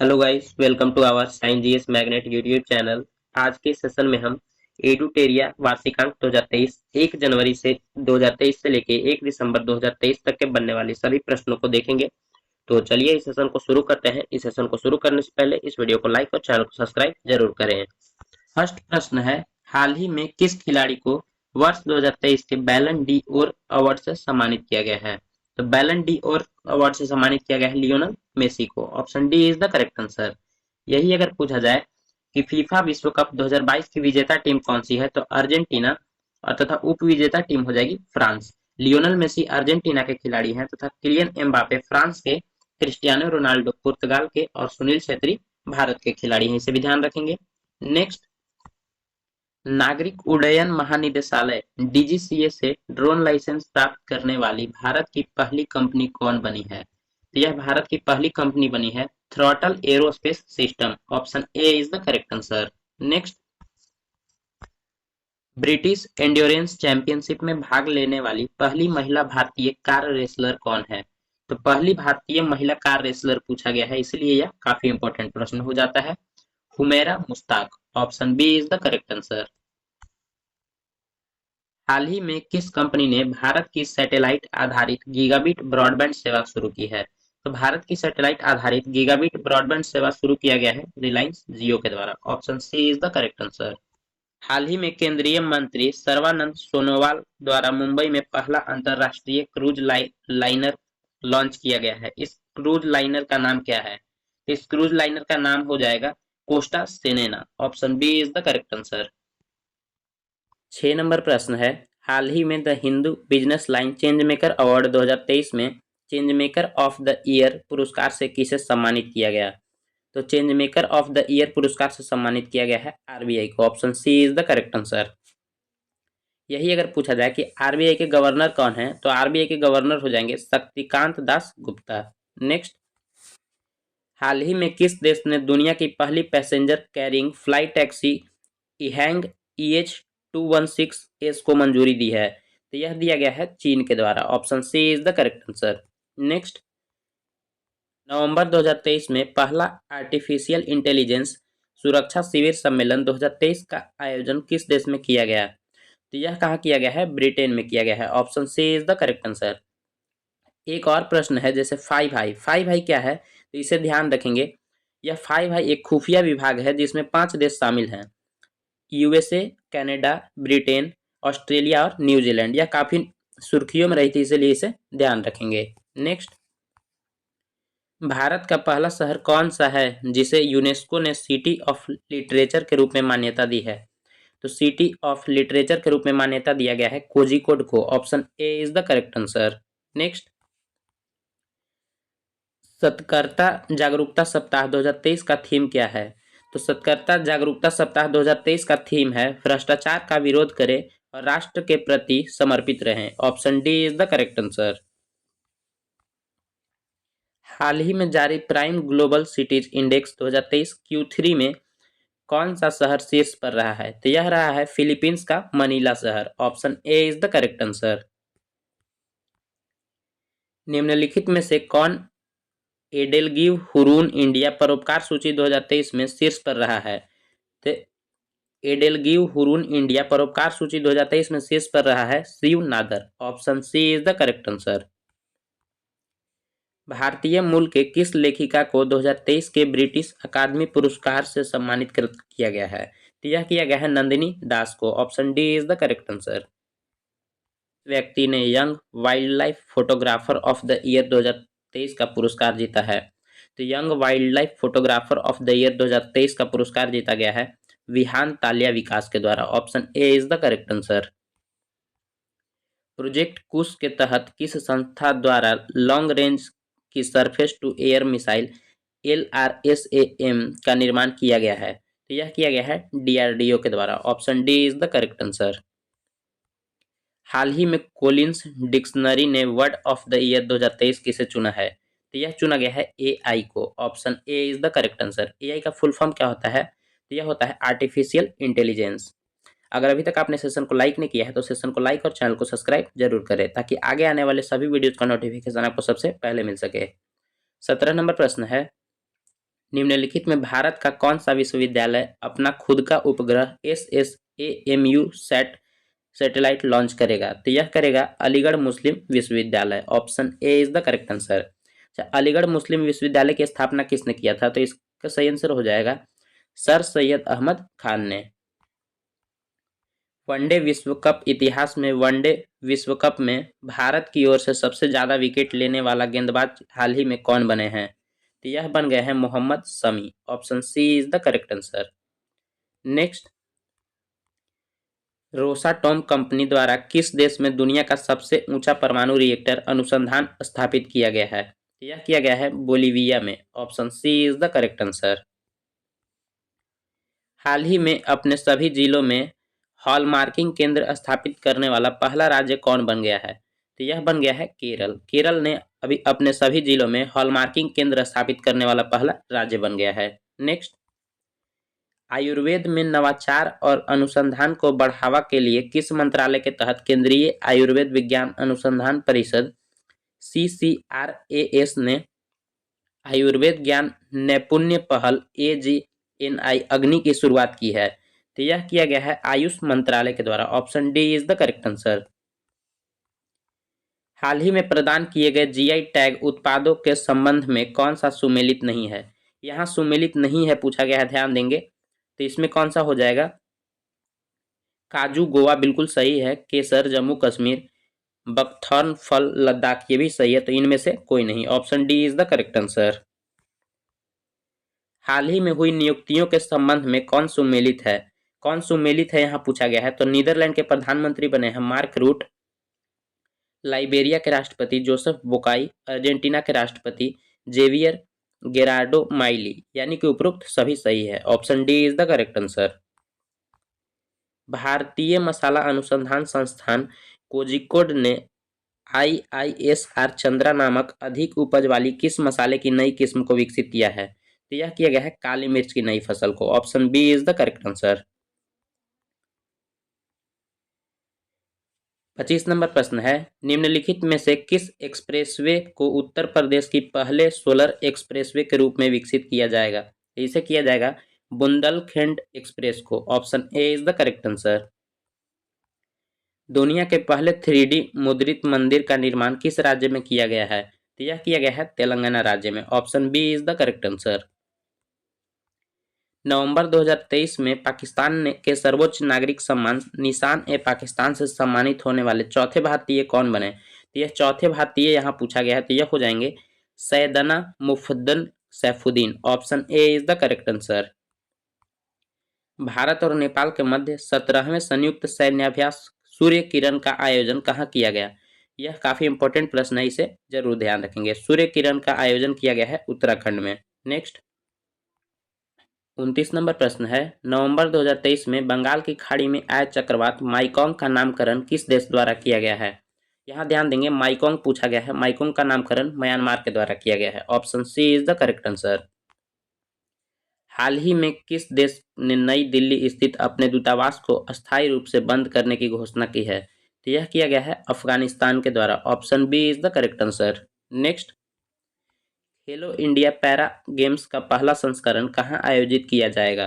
Hello guys, welcome to our science GS magnet YouTube channel. आज के session में हम एडुटेरिया वार्षिकांक 2023 1 जनवरी से 2023 से लेके 1 दिसंबर 2023 तक के बनने वाले सभी प्रश्नों को देखेंगे। तो चलिए इस सेशन को शुरू करते हैं। इस सेशन को शुरू करने से पहले इस वीडियो को लाइक और चैनल को सब्सक्राइब जरूर करें। फर्स्ट प्रश्न है, हाल ही में किस खिलाड़ी को वर्ष 2023 के बैलन डी और अवार्ड से सम्मानित किया गया है? तो बैलन डी और अवार्ड से सम्मानित किया गया है लियोनल मेसी को। Option D is the correct answer. यही अगर पूछा जाए कि फीफा विश्व कप 2022 की विजेता टीम कौन सी है, तो अर्जेंटीना और तथा उप विजेता टीम हो जाएगी फ्रांस। लियोनल मेसी अर्जेंटीना के खिलाड़ी हैं तथा किलियन एम्बापे फ्रांस के, क्रिस्टियानो रोनाल्डो पुर्तगाल के और सुनील छेत्री भारत के खिलाड़ी हैं। इसे भी ध्यान रखेंगे। नेक्स्ट, नागरिक उड्डयन महानिदेशालय डीजीसीए से ड्रोन लाइसेंस प्राप्त करने वाली भारत की पहली कंपनी कौन बनी है? तो यह भारत की पहली कंपनी बनी है throttle aerospace system. Option A is the correct answer. Next, British endurance championship में भाग लेने वाली पहली महिला भारतीय कार रेसलर कौन है? तो पहली भारतीय महिला कार रेसलर पूछा गया है, इसलिए यह काफी इंपॉर्टेंट प्रश्न हो जाता है। Humaira Mushtaq. Option B is the correct answer. हाल ही में किस कंपनी ने भारत की सैटेलाइट आधारित गीगाबिट ब्रॉडबैंड सेवा शुरू की है? तो भारत की सैटेलाइट आधारित गीगाबिट ब्रॉडबैंड सेवा शुरू किया गया है रिलायंस जियो के द्वारा। Option C is the correct answer. हाल ही में केंद्रीय मंत्री सर्बानंद सोनोवाल द्वारा मुंबई में पहला अंतरराष्ट्रीय क्रूज लाइनर लॉन्च किया गया है। इस क्रूज लाइनर का नाम क्या है? इस क्रूज लाइनर का नाम हो जाएगा कोस्टा सेनेना। Option B is the correct answer. 6 number प्रश्न है, हाल ही में the Hindu business line change maker award 2023 में change maker of the year पुरस्कार से किसे सम्मानित किया गया? तो change maker of the year पुरस्कार से सम्मानित किया गया है आरबीआई को। Option C is the correct answer. यही अगर पूछा जाए कि आरबीआई के गवर्नर कौन है, तो आरबीआई के गवर्नर हो जाएंगे शक्तिकांत दास गुप्ता। नेक्स्ट, हाल ही में किस देश ने दुनिया की पहली passenger carrying fly taxi EHang EH216S को मंजूरी दी है? तो यह दिया गया है चीन के द्वारा। Option C is the correct answer. Next, नवंबर 2023 में पहला आर्टिफिशियल इंटेलिजेंस सुरक्षा शिविर सम्मेलन 2023 का आयोजन किस देश में किया गया? तो यह कहाँ किया गया है? ब्रिटेन में किया गया है। Option C is the correct answer. एक और प्रश्न है, जैसे फाइव आई क्या है, तो इसे ध्यान रखेंगे। यह फाइव आई एक खुफिया विभाग है जिसमें 5 देश शामिल हैं, यूएसए, कनाडा, ब्रिटेन, ऑस्ट्रेलिया और न्यूजीलैंड। यह काफी सुर्खियों में रही थी, इसलिए इसे ध्यान रखेंगे। नेक्स्ट, भारत का पहला शहर कौन सा है जिसे यूनेस्को ने सिटी ऑफ लिटरेचर के रूप में मान्यता दी है? तो सिटी ऑफ लिटरेचर के रूप में मान्यता दिया गया है कोझिकोड को। Option A is the correct answer. Next, सतर्कता जागरूकता सप्ताह 2023 का थीम क्या है? तो सतर्कता जागरूकता सप्ताह 2023 का थीम है भ्रष्टाचार का विरोध करें और राष्ट्र के प्रति समर्पित रहें। Option D is the correct answer. हाल ही में जारी prime global cities index 2023 Q3 में कौन सा शहर शीर्ष पर रहा है? तो यह रहा है फिलीपींस का मनीला शहर। Option A is the correct answer. निम्नलिखित में से कौन एडेलगिव हुरून इंडिया परोपकार सूची 2023 में शीर्ष पर रहा है? तो एडेलगिव हुरून इंडिया परोपकार सूची 2023 में शीर्ष पर रहा है Shiv Nadar. Option C is the correct answer. भारतीय मूल के किस लेखिका को 2023 के ब्रिटिश अकादमी पुरस्कार से सम्मानित किया गया है? तो यह किया गया है नंदिनी दास को। Option D is the correct answer. व्यक्ति ने young wild life photographer of the year 2023 का पुरस्कार जीता है? तो young wild life photographer of the year 2023 का पुरस्कार जीता गया है विहान तालिया विकास के द्वारा। Option A is the correct answer. Project Kush के तहत किस संस्था द्वारा लॉन्ग रेंज की surface to air missile LRSAM का निर्माण किया गया है? तो यह किया गया है DRDO के द्वारा। Option D is the correct answer. हाल ही में कोलिंस डिक्शनरी ने वर्ड ऑफ द ईयर 2023 किसे चुना है? तो यह चुना गया है AI को। Option A is the correct answer. AI का फुल फॉर्म क्या होता है? तो यह होता है आर्टिफिशियल इंटेलिजेंस। अगर अभी तक आपने सेशन को लाइक नहीं किया है तो सेशन को लाइक और चैनल को सब्सक्राइब जरूर करें ताकि आगे आने वाले सभी वीडियोज का नोटिफिकेशन आपको सबसे पहले मिल सके। 17 नंबर प्रश्न है, निम्नलिखित में भारत का कौन सा विश्वविद्यालय अपना खुद का उपग्रह SSAMU सैटेलाइट लॉन्च करेगा? तो यह करेगा अलीगढ़ मुस्लिम विश्वविद्यालय। Option A is the correct answer. अच्छा, अलीगढ़ मुस्लिम विश्वविद्यालय की स्थापना किसने किया था? तो इसका सही आंसर हो जाएगा सर सैयद अहमद खान ने। वनडे विश्व कप इतिहास में वनडे विश्व कप में भारत की ओर से सबसे ज्यादा विकेट लेने वाला गेंदबाज हाल ही में कौन बने हैं? तो यह बन गए हैं Mohammed Shami. Option C is the correct answer. Next, Rosatom company द्वारा किस देश में दुनिया का सबसे ऊंचा परमाणु रिएक्टर अनुसंधान स्थापित किया गया है? तो यह किया गया है बोलीविया में। Option C is the correct answer. हाल ही में अपने सभी जिलों में हॉलमार्किंग केंद्र स्थापित करने वाला पहला राज्य कौन बन गया है? तो यह बन गया है केरल। केरल ने अभी अपने सभी जिलों में हॉलमार्किंग केंद्र स्थापित करने वाला पहला राज्य बन गया है। नेक्स्ट, आयुर्वेद में नवाचार और अनुसंधान को बढ़ावा के लिए किस मंत्रालय के तहत केंद्रीय आयुर्वेद विज्ञान अनुसंधान परिषद CCRAS ने आयुर्वेद ज्ञान नैपुण्य पहल AGNI अग्नि की शुरुआत की है? तो यह किया गया है आयुष मंत्रालय के द्वारा। Option D is the correct answer. हाल ही में प्रदान किए गए GI टैग उत्पादों के संबंध में कौन सा सुमेलित नहीं है? यहाँ सुमेलित नहीं है पूछा गया है, ध्यान देंगे। तो इसमें कौन सा हो जाएगा? काजू गोवा बिल्कुल सही है, केसर जम्मू कश्मीर, बकथॉर्न फल लद्दाख ये भी सही है, तो इनमें से कोई नहीं। Option D is the correct answer. हाल ही में हुई नियुक्तियों के संबंध में कौन सुमेलित है? कौन सुमेलित है यहाँ पूछा गया है। तो नीदरलैंड के प्रधानमंत्री बने हैं मार्क रूट, लाइबेरिया के राष्ट्रपति जोसेफ बोकाई, अर्जेंटीना के राष्ट्रपति जेवियर गेरार्डो माइली, यानी कि उपरोक्त सभी सही है। Option D is the correct answer. भारतीय मसाला अनुसंधान संस्थान कोझिकोड ने IISR चंद्रा नामक अधिक उपज वाली किस मसाले की नई किस्म को विकसित किया है? तो यह किया गया है काली मिर्च की नई फसल को। Option B is the correct answer. 25 number प्रश्न है, निम्नलिखित में से किस एक्सप्रेसवे को उत्तर प्रदेश की पहले सोलर एक्सप्रेसवे के रूप में विकसित किया जाएगा? इसे किया जाएगा बुंदेलखंड एक्सप्रेस को। Option A is the correct answer. दुनिया के पहले 3D मुद्रित मंदिर का निर्माण किस राज्य में किया गया है? तो यह किया गया है तेलंगाना राज्य में। Option B is the correct answer. नवंबर 2023 में पाकिस्तान के सर्वोच्च नागरिक सम्मान निशान-ए-पाकिस्तान से सम्मानित होने वाले चौथे भारतीय कौन बने? तो यह चौथे भारतीय यहाँ पूछा गया है, तो यह हो जाएंगे Syedna Mufaddal Saifuddin. Option A is the correct answer. Bharat और नेपाल के मध्य 17वें संयुक्त सैन्याभ्यास सूर्य किरण का आयोजन कहाँ किया गया? यह काफी इंपॉर्टेंट प्रश्न है, इसे जरूर ध्यान रखेंगे। सूर्य किरण का आयोजन किया गया है उत्तराखंड में। नेक्स्ट, 29 नंबर प्रश्न है, नवंबर 2023 में बंगाल की खाड़ी में आए चक्रवात माइकोंग का नामकरण किस देश द्वारा किया गया है? यहाँ ध्यान देंगे, माइकोंग पूछा गया है। माइकोंग का नामकरण म्यांमार के द्वारा किया गया है। Option C is the correct answer. हाल ही में किस देश ने नई दिल्ली स्थित अपने दूतावास को अस्थायी रूप से बंद करने की घोषणा की है? तो यह किया गया है अफगानिस्तान के द्वारा। Option B is the correct answer. Next, Khelo India para games का पहला संस्करण कहाँ आयोजित किया जाएगा?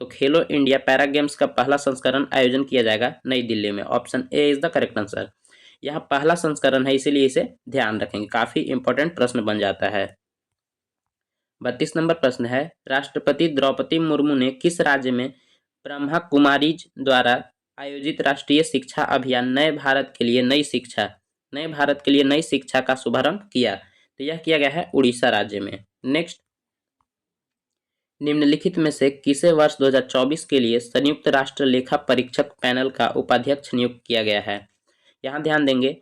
तो खेलो इंडिया पैरा गेम्स का पहला संस्करण आयोजन किया जाएगा नई दिल्ली में। Option A is the correct answer. यह पहला संस्करण है, इसीलिए इसे ध्यान रखेंगे, काफी इंपॉर्टेंट प्रश्न बन जाता है। 32 नंबर प्रश्न है, राष्ट्रपति द्रौपदी मुर्मू ने किस राज्य में ब्रह्मा कुमारीज द्वारा आयोजित राष्ट्रीय शिक्षा अभियान नए भारत के लिए नई शिक्षा का शुभारंभ किया? तो यह किया गया है उड़ीसा राज्य में। नेक्स्ट, निम्नलिखित में से किसे वर्ष 2024 के लिए संयुक्त राष्ट्र लेखा परीक्षक पैनल का उपाध्यक्ष नियुक्त किया गया है? यहाँ ध्यान देंगे,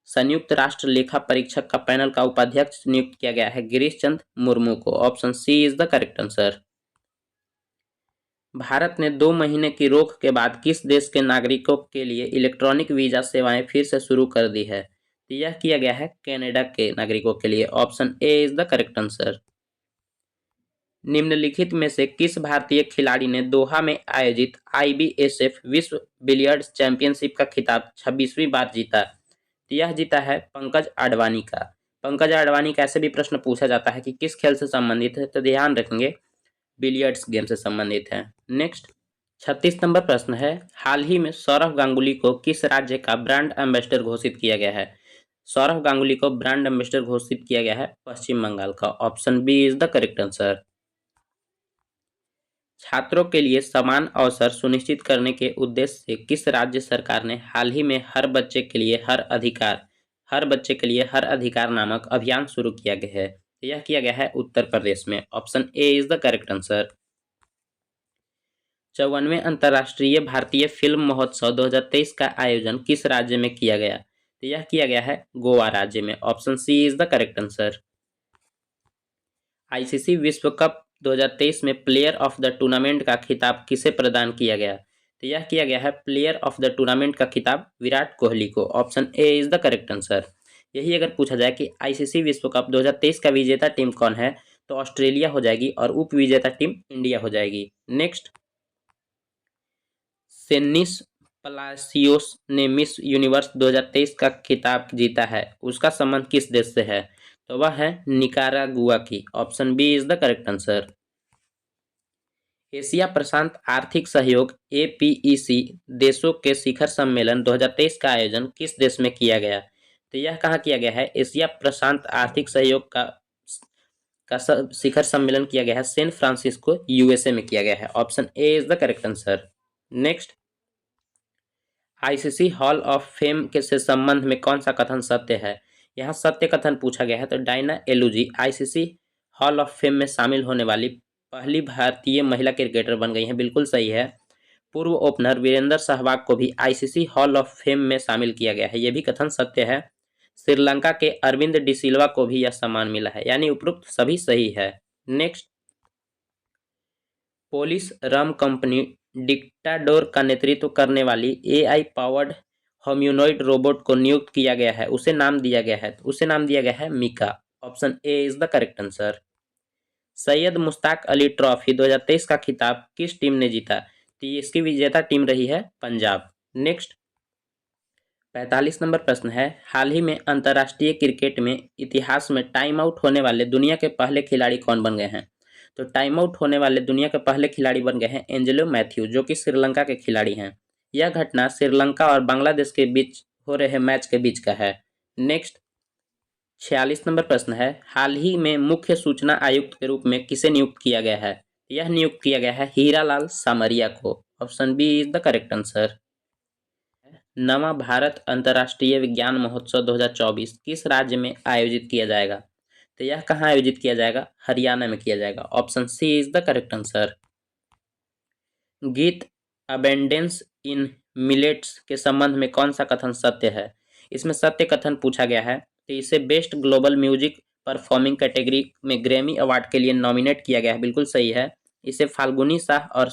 संयुक्त राष्ट्र लेखा परीक्षक का पैनल का उपाध्यक्ष नियुक्त किया गया है गिरीश चंद्र मुर्मू को। Option C is the correct answer. Bharat ने 2 महीने की रोक के बाद किस देश के नागरिकों के लिए इलेक्ट्रॉनिक वीजा सेवाएं फिर से शुरू कर दी है? तो यह किया गया है कनाडा के नागरिकों के लिए। Option A is the correct answer. निम्नलिखित में से किस भारतीय खिलाड़ी ने दोहा में आयोजित IBSF विश्व बिलियर्ड्स चैंपियनशिप का खिताब 26वीं बार जीता? तो यह जीता है पंकज आडवाणी का। पंकज अडवाणी का ऐसे भी प्रश्न पूछा जाता है कि किस खेल से संबंधित है, तो ध्यान रखेंगे बिलियर्ड्स गेम से संबंधित है। नेक्स्ट 36 नंबर प्रश्न है, हाल ही में सौरव गांगुली को किस राज्य का ब्रांड एम्बेसडर घोषित किया गया है? सौरव गांगुली को ब्रांड एम्बेसडर घोषित किया गया है पश्चिम बंगाल का। Option B is the correct answer. छात्रों के लिए समान अवसर सुनिश्चित करने के उद्देश्य से किस राज्य सरकार ने हाल ही में हर बच्चे के लिए हर अधिकार नामक अभियान शुरू किया गया है? यह किया गया है उत्तर प्रदेश में। Option A is the correct answer. 54वें अंतर्राष्ट्रीय भारतीय फिल्म महोत्सव 2023 का आयोजन किस राज्य में किया गया? तो यह किया गया है गोवा राज्य में। Option C is the correct answer. ICC विश्व कप 2023 में प्लेयर ऑफ द टूर्नामेंट का खिताब किसे प्रदान किया गया? तो यह किया गया है प्लेयर ऑफ द टूर्नामेंट का खिताब विराट कोहली को। Option A is the correct answer. यही अगर पूछा जाए कि आईसीसी विश्व कप 2023 का विजेता टीम कौन है, तो ऑस्ट्रेलिया हो जाएगी और उप विजेता टीम इंडिया हो जाएगी। नेक्स्ट, सेनिस पलासियोस ने मिस यूनिवर्स 2023 का खिताब जीता है, उसका संबंध किस देश से है? तो वह है निकारागुआ की। Option B is the correct answer. Asia प्रशांत आर्थिक सहयोग एपीईसी देशों के शिखर सम्मेलन 2023 का आयोजन किस देश में किया गया? तो यह कहाँ किया गया है? एशिया प्रशांत आर्थिक सहयोग का शिखर सम्मेलन किया गया है सैन फ्रांसिस्को यूएसए में किया गया है। Option A is the correct answer. Next, ICC hall of fame के से संबंध में कौन सा कथन सत्य है? यहाँ सत्य कथन पूछा गया है, तो Diana Edulji ICC hall of fame में शामिल होने वाली पहली भारतीय महिला क्रिकेटर बन गई हैं। बिल्कुल सही है। पूर्व ओपनर वीरेंद्र सहवाग को भी आईसीसी हॉल ऑफ फेम में शामिल किया गया है, यह भी कथन सत्य है। श्रीलंका के अरविंद डिसिल्वा को भी यह सम्मान मिला है, यानी उपरोक्त सभी सही है। नेक्स्ट, पोलिश रम कंपनी डिक्टाडोर का नेतृत्व करने वाली एआई पावर्ड ह्यूमनॉइड रोबोट को नियुक्त किया गया है, उसे नाम दिया गया है Mika. Option A is the correct answer. Syed Mushtaq Ali trophy 2023 का खिताब किस टीम ने जीता? तो इसकी विजेता टीम रही है पंजाब। नेक्स्ट, 45 नंबर प्रश्न है, हाल ही में अंतर्राष्ट्रीय क्रिकेट में इतिहास में टाइम आउट होने वाले दुनिया के पहले खिलाड़ी कौन बन गए हैं? तो टाइम आउट होने वाले दुनिया के पहले खिलाड़ी बन गए हैं एंजेलो मैथ्यू, जो कि श्रीलंका के खिलाड़ी हैं। यह घटना श्रीलंका और बांग्लादेश के बीच हो रहे मैच के बीच का है। नेक्स्ट, 46 नंबर प्रश्न है, हाल ही में मुख्य सूचना आयुक्त के रूप में किसे नियुक्त किया गया है? यह नियुक्त किया गया है हीरालाल सामरिया को। Option B is the correct answer. नवा भारत अंतर्राष्ट्रीय विज्ञान महोत्सव 2024 किस राज्य में आयोजित किया जाएगा? तो यह कहाँ आयोजित किया जाएगा? हरियाणा में किया जाएगा। Option C is the correct answer. गीत अबेंडेंस इन मिलेट्स के संबंध में कौन सा कथन सत्य है? इसमें सत्य कथन पूछा गया है, तो इसे best global music performing category में ग्रैमी अवार्ड के लिए नॉमिनेट किया गया है। बिल्कुल सही है। इसे फाल्गुनी शाह और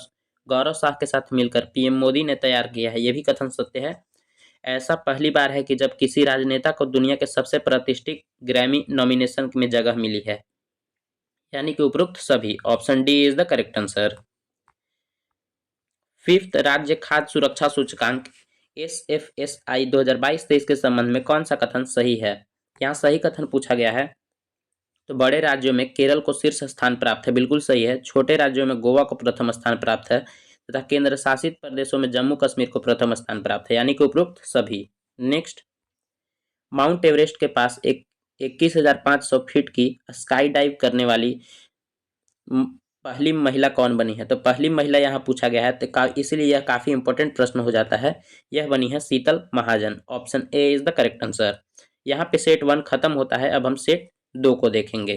गौरव शाह के साथ मिलकर पीएम मोदी ने तैयार किया है, यह भी कथन सत्य है। ऐसा पहली बार है कि जब किसी राजनेता को दुनिया के सबसे प्रतिष्ठित ग्रैमी नॉमिनेशन में जगह मिली है, यानी कि उपरोक्त सभी। Option D is the correct answer. Fifth राज्य खाद्य सुरक्षा सूचकांक SFSI 2022-23 के संबंध में कौन सा कथन सही है? यहाँ सही कथन पूछा गया है, तो बड़े राज्यों में केरल को शीर्ष स्थान प्राप्त है। बिल्कुल सही है। छोटे राज्यों में गोवा को प्रथम स्थान प्राप्त है तथा केंद्र शासित प्रदेशों में जम्मू कश्मीर को प्रथम स्थान प्राप्त है, यानी कि उपरोक्त सभी। नेक्स्ट, माउंट एवरेस्ट के पास एक 21,500 फीट की स्काई डाइव करने वाली पहली महिला कौन बनी है? तो पहली महिला यहाँ पूछा गया है, तो इसलिए यह काफी इंपॉर्टेंट प्रश्न हो जाता है। यह बनी है Sheetal Mahajan. Option A is the correct answer. यहाँ पे सेट 1 खत्म होता है, अब हम सेट 2 को देखेंगे।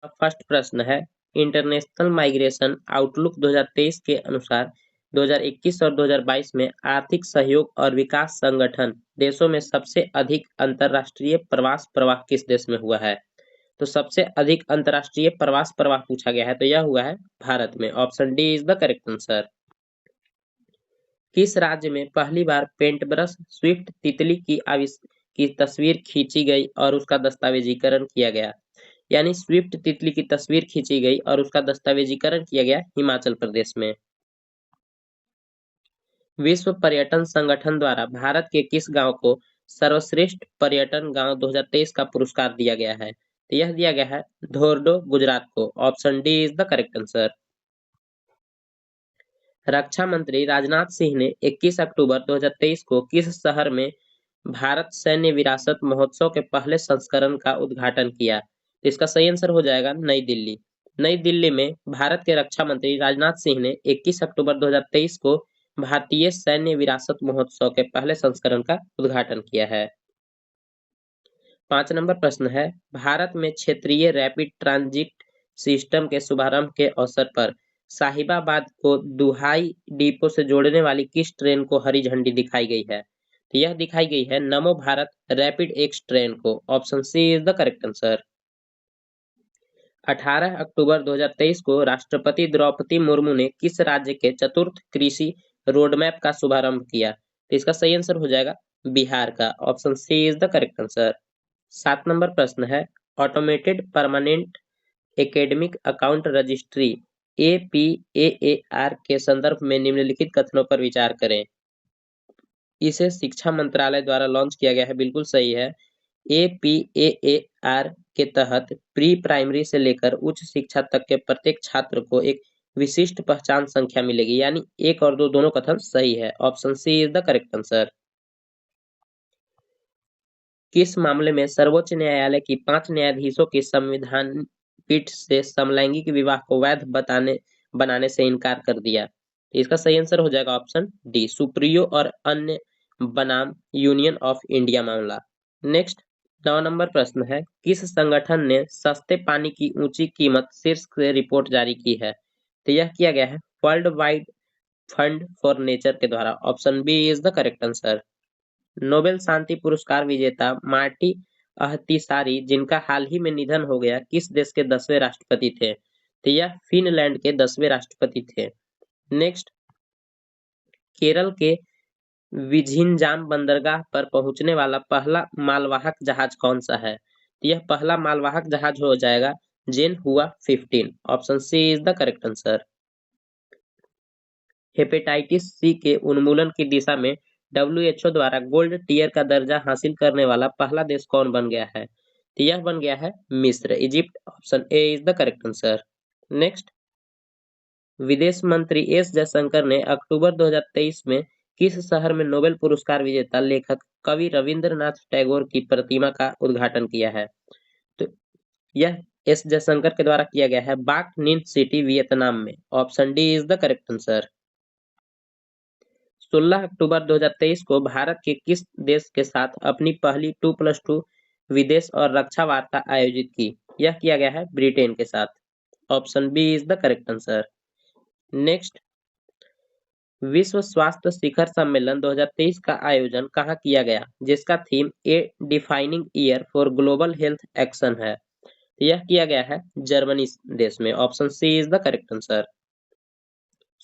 फर्स्ट प्रश्न है, इंटरनेशनल माइग्रेशन आउटलुक 2023 के अनुसार 2021 और 2022 में आर्थिक सहयोग और विकास संगठन देशों में सबसे अधिक अंतर्राष्ट्रीय प्रवास प्रवाह किस देश में हुआ है? तो सबसे अधिक अंतर्राष्ट्रीय प्रवास प्रवाह पूछा गया है, तो यह हुआ है भारत में। Option D is the correct answer. किस राज्य में पहली बार पेंट ब्रश स्विफ्ट तितली की तस्वीर खींची गई और उसका दस्तावेजीकरण किया गया? यानी स्विफ्ट तितली की तस्वीर खींची गई और उसका दस्तावेजीकरण किया गया हिमाचल प्रदेश में। विश्व पर्यटन संगठन द्वारा भारत के किस गांव को सर्वश्रेष्ठ पर्यटन गांव 2023 का पुरस्कार दिया गया है? तो यह दिया गया है धोर्डो, गुजरात को। Option D is the correct answer. रक्षा मंत्री राजनाथ सिंह ने 21 अक्टूबर 2023 को किस शहर में भारत सैन्य विरासत महोत्सव के पहले संस्करण का उद्घाटन किया? तो इसका सही आंसर हो जाएगा नई दिल्ली। नई दिल्ली में भारत के रक्षा मंत्री राजनाथ सिंह ने 21 अक्टूबर 2023 को भारतीय सैन्य विरासत महोत्सव के पहले संस्करण का उद्घाटन किया है। 5 नंबर प्रश्न है, भारत में क्षेत्रीय रैपिड ट्रांजिट सिस्टम के शुभारंभ के अवसर पर साहिबाबाद को दुहाई डिपो से जोड़ने वाली किस ट्रेन को हरी झंडी दिखाई गई है? तो यह दिखाई गई है Namo Bharat rapid X train को। Option C is the correct answer. 18 October 2023 को राष्ट्रपति द्रौपदी मुर्मू ने किस राज्य के चतुर्थ कृषि रोडमैप का शुभारंभ किया? तो इसका सही आंसर हो जाएगा बिहार का। Option C is the correct answer. 7 नंबर प्रश्न है, automated permanent academic account registry APAAR के संदर्भ में निम्नलिखित कथनों पर विचार करें। इसे शिक्षा मंत्रालय द्वारा लॉन्च किया गया है, बिल्कुल सही है। APAAR के तहत प्री प्राइमरी से लेकर उच्च शिक्षा तक के प्रत्येक छात्र को एक विशिष्ट पहचान संख्या मिलेगी, यानी 1 और 2 दोनों कथन सही है। Option C is the correct answer. किस मामले में सर्वोच्च न्यायालय की 5 न्यायाधीशों की संविधान पीठ से समलैंगिक विवाह को वैध बनाने से इनकार कर दिया? इसका सही आंसर हो जाएगा ऑप्शन डी, सुप्रियो और अन्य बनाम यूनियन ऑफ इंडिया मामला। नेक्स्ट 9 नंबर प्रश्न है, किस संगठन ने सस्ते पानी की ऊंची कीमत शीर्षक से रिपोर्ट जारी की है? तो यह किया गया है world wide fund for nature के द्वारा। Option B is the correct answer. Nobel शांति पुरस्कार विजेता मार्टी अहतिसारी, जिनका हाल ही में निधन हो गया, किस देश के 10वें राष्ट्रपति थे? तो यह फिनलैंड के 10वें राष्ट्रपति थे। नेक्स्ट, केरल के विझिंजाम बंदरगाह पर पहुंचने वाला पहला मालवाहक जहाज कौन सा है? तो यह पहला मालवाहक जहाज हो जाएगा जेन हुआ 15। Option C is the correct answer. Hepatitis C के उन्मूलन की दिशा में WHO द्वारा गोल्ड टियर का दर्जा हासिल करने वाला पहला देश कौन बन गया है? तो यह बन गया है मिस्र, Egypt. Option A is the correct answer. Next, विदेश मंत्री एस जयशंकर ने अक्टूबर 2023 में किस शहर में नोबेल पुरस्कार विजेता लेखक कवि रविंद्रनाथ टैगोर की प्रतिमा का उद्घाटन किया है? तो यह एस जयशंकर के द्वारा किया गया है बाक निन सिटी, वियतनाम में। Option D is the correct answer. 16 अक्टूबर 2023 को भारत के किस देश के साथ अपनी पहली 2+2 विदेश और रक्षा वार्ता आयोजित की? यह किया गया है ब्रिटेन के साथ। Option B is the correct answer. Next, विश्व स्वास्थ्य शिखर सम्मेलन 2023 का आयोजन कहाँ किया गया, जिसका theme a defining year for global health action है? यह किया गया है जर्मनी देश में। Option C is the correct answer.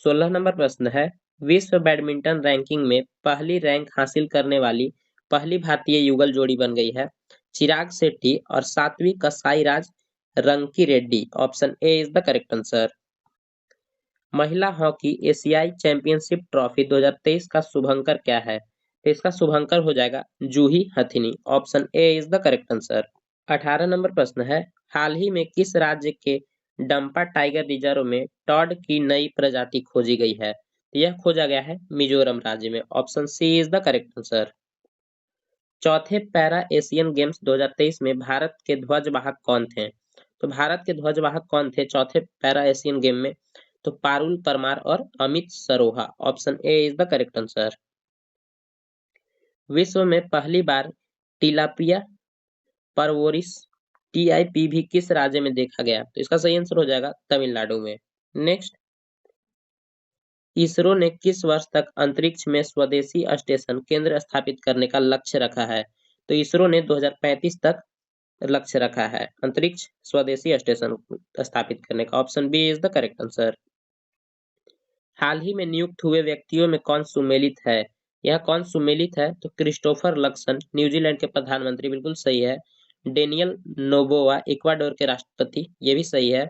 16 नंबर प्रश्न है, विश्व बैडमिंटन रैंकिंग में पहली रैंक हासिल करने वाली पहली भारतीय युगल जोड़ी बन गई है चिराग शेट्टी और Satwik Sairaj Rankireddy. Option A is the correct answer. महिला हॉकी एशियाई चैंपियनशिप ट्रॉफी 2023 का शुभंकर क्या है? तो इसका शुभंकर हो जाएगा जूही हथिनी। Option A is the correct answer. 18 number प्रश्न है, हाल ही में किस राज्य के डंपा टाइगर रिजर्व में टॉड की नई प्रजाति खोजी गई है? यह खोजा गया है मिजोरम राज्य में। Option C is the correct answer. चौथे पैरा एशियन गेम्स 2023 में भारत के ध्वजवाहक कौन थे? तो भारत के ध्वजवाहक कौन थे चौथे पैरा एशियन गेम में? तो पारुल परमार और Amit Saroha. Option A is the correct answer. विश्व में पहली बार टिलापिया परवोरिस TIP भी किस राज्य में देखा गया? तो इसका सही आंसर हो जाएगा तमिलनाडु में। नेक्स्ट, इसरो ने किस वर्ष तक अंतरिक्ष में स्वदेशी स्टेशन केंद्र स्थापित करने का लक्ष्य रखा है? तो इसरो ने 2035 तक लक्ष्य रखा है अंतरिक्ष स्वदेशी स्टेशन स्थापित करने का। Option B is the correct answer. हाल ही में नियुक्त हुए व्यक्तियों में कौन सुमेलित है? यह कौन सुमेलित है? तो क्रिस्टोफर लक्सन न्यूजीलैंड के प्रधानमंत्री, बिल्कुल सही है। डेनियल नोबोआ इक्वाडोर के राष्ट्रपति, ये भी सही है।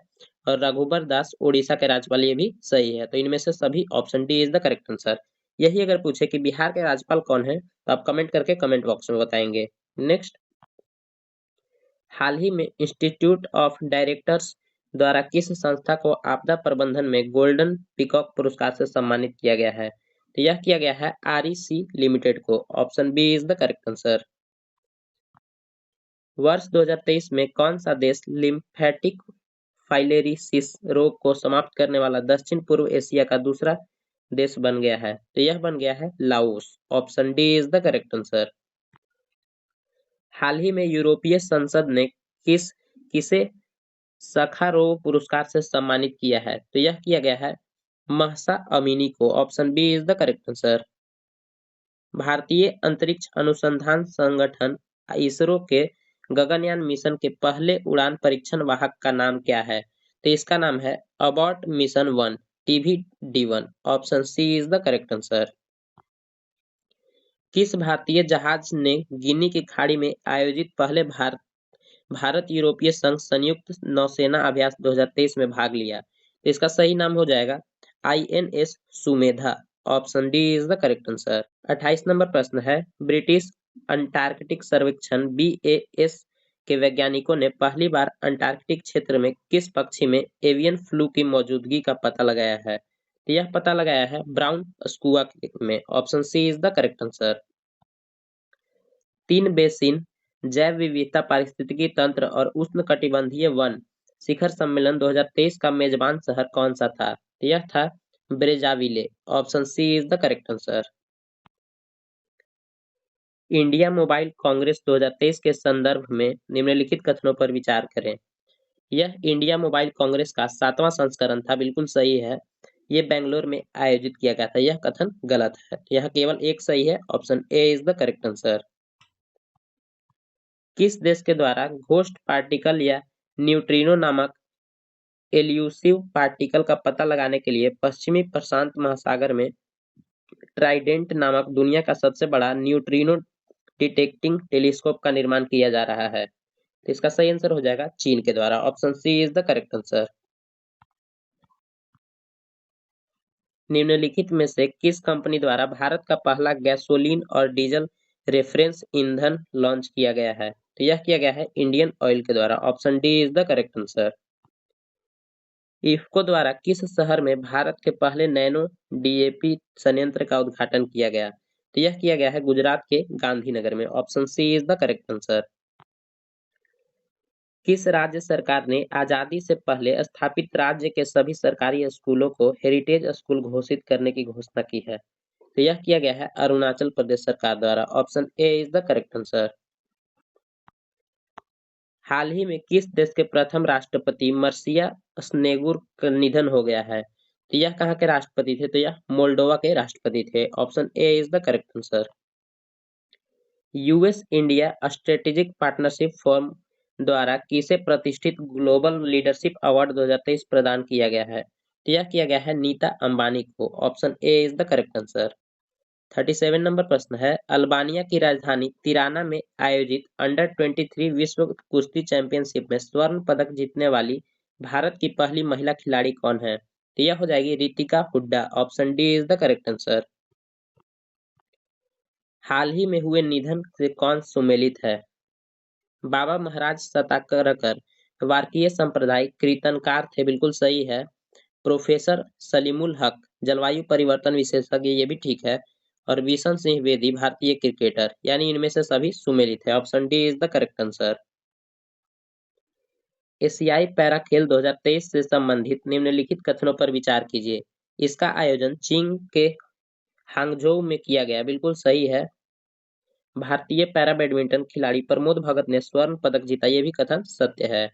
और रघुबर दास ओडिशा के राज्यपाल, ये भी सही है। तो इनमें से सभी option D is the correct answer. यही अगर पूछे कि बिहार के राज्यपाल कौन है तो आप कमेंट करके कमेंट बॉक्स में बताएंगे। नेक्स्ट, हाल ही में इंस्टीट्यूट ऑफ डायरेक्टर्स द्वारा किस संस्था को आपदा प्रबंधन में गोल्डन पीकॉक पुरस्कार से सम्मानित किया गया है? तो यह किया गया है आरईसी लिमिटेड को। Option B is the correct answer. वर्ष 2023 में कौन सा देश लिम्फेटिक फाइलेरिसिस रोग को समाप्त करने वाला दक्षिण पूर्व एशिया का दूसरा देश बन गया है? तो यह बन गया है Laos. Option D is the correct answer. हाल ही में यूरोपीय संसद ने किसे सखारोव पुरस्कार से सम्मानित किया है? तो यह किया गया है महसा अमीनी को। Option B is the correct answer. भारतीय अंतरिक्ष अनुसंधान संगठन इसरो के गगनयान मिशन के पहले उड़ान परीक्षण वाहक का नाम क्या है? तो इसका नाम है abort mission 1 TVD-1। Option C is the correct answer. किस भारतीय जहाज ने गिनी की खाड़ी में आयोजित पहले भारत यूरोपीय संघ संयुक्त नौसेना अभ्यास 2023 में भाग लिया? तो इसका सही नाम हो जाएगा INS Sumedha. Option D is the correct answer. 28 नंबर प्रश्न है, ब्रिटिश अंटार्कटिक सर्वेक्षण BAS के वैज्ञानिकों ने पहली बार अंटार्कटिक क्षेत्र में किस पक्षी में एवियन फ्लू की मौजूदगी का पता लगाया है? तो यह पता लगाया है ब्राउन स्कुआ में। Option C is the correct answer. तीन बेसिन जैव विविधता पारिस्थितिकी तंत्र और उष्णकटिबंधीय वन शिखर सम्मेलन 2023 का मेजबान शहर कौन सा था? तो यह था Brazzaville. Option C is the correct answer. India mobile congress 2023 के संदर्भ में निम्नलिखित कथनों पर विचार करें। यह इंडिया मोबाइल कांग्रेस का 7वां संस्करण था, बिल्कुल सही है। ये बेंगलोर में आयोजित किया गया था। यह कथन गलत है। यह केवल एक सही है। Option A is the correct answer. किस देश के द्वारा घोस्ट पार्टिकल या न्यूट्रिनो नामक एल्यूसिव पार्टिकल का पता लगाने के लिए पश्चिमी प्रशांत महासागर में ट्राइडेंट नामक दुनिया का सबसे बड़ा न्यूट्रिनो डिटेक्टिंग टेलीस्कोप का निर्माण किया जा रहा है? तो इसका सही आंसर हो जाएगा चीन के द्वारा। Option C is the correct answer. निम्नलिखित में से किस कंपनी द्वारा भारत का पहला गैसोलीन और डीजल रेफरेंस ईंधन लॉन्च किया गया है? तो यह किया गया है इंडियन ऑयल के द्वारा। Option D is the correct answer. IFFCO द्वारा किस शहर में भारत के पहले नैनो DAP संयंत्र का उद्घाटन किया गया? तो यह किया गया है गुजरात के गांधीनगर में। Option C is the correct answer. किस राज्य सरकार ने आजादी से पहले स्थापित राज्य के सभी सरकारी स्कूलों को हेरिटेज स्कूल घोषित करने की घोषणा की है? तो यह किया गया है अरुणाचल प्रदेश सरकार द्वारा। Option A is the correct answer. हाल ही में किस देश के प्रथम राष्ट्रपति मर्सिया स्नेगुर का निधन हो गया है? तो यह कहाँ के राष्ट्रपति थे? तो यह मोल्डोवा के राष्ट्रपति थे। Option A is the correct answer. US India strategic partnership forum द्वारा किसे प्रतिष्ठित ग्लोबल लीडरशिप अवार्ड 2023 प्रदान किया गया है? तो यह किया गया है नीता अंबानी को। Option A is the correct answer. 37 number प्रश्न है, अल्बानिया की राजधानी तिराना में आयोजित अंडर-23 विश्व कुश्ती चैंपियनशिप में स्वर्ण पदक जीतने वाली भारत की पहली महिला खिलाड़ी कौन है? तो यह हो जाएगी Ritika Hooda. Option D is the correct answer. हाल ही में हुए निधन से कौन सुमेलित है? बाबा महाराज सताकरकर वारकीय संप्रदाय कीर्तनकार थे, बिल्कुल सही है। प्रोफेसर सलीमुल हक जलवायु परिवर्तन विशेषज्ञ, ये भी ठीक है। और बिशन सिंह बेदी भारतीय क्रिकेटर, यानी इनमें से सभी सुमेलित है। Option D is the correct answer. एशियाई पैरा खेल 2023 से संबंधित निम्नलिखित कथनों पर विचार कीजिए। इसका आयोजन चीन के हांगझोउ में किया गया, बिल्कुल सही है। भारतीय पैरा बैडमिंटन खिलाड़ी प्रमोद भगत ने स्वर्ण पदक जीता, ये भी कथन सत्य है।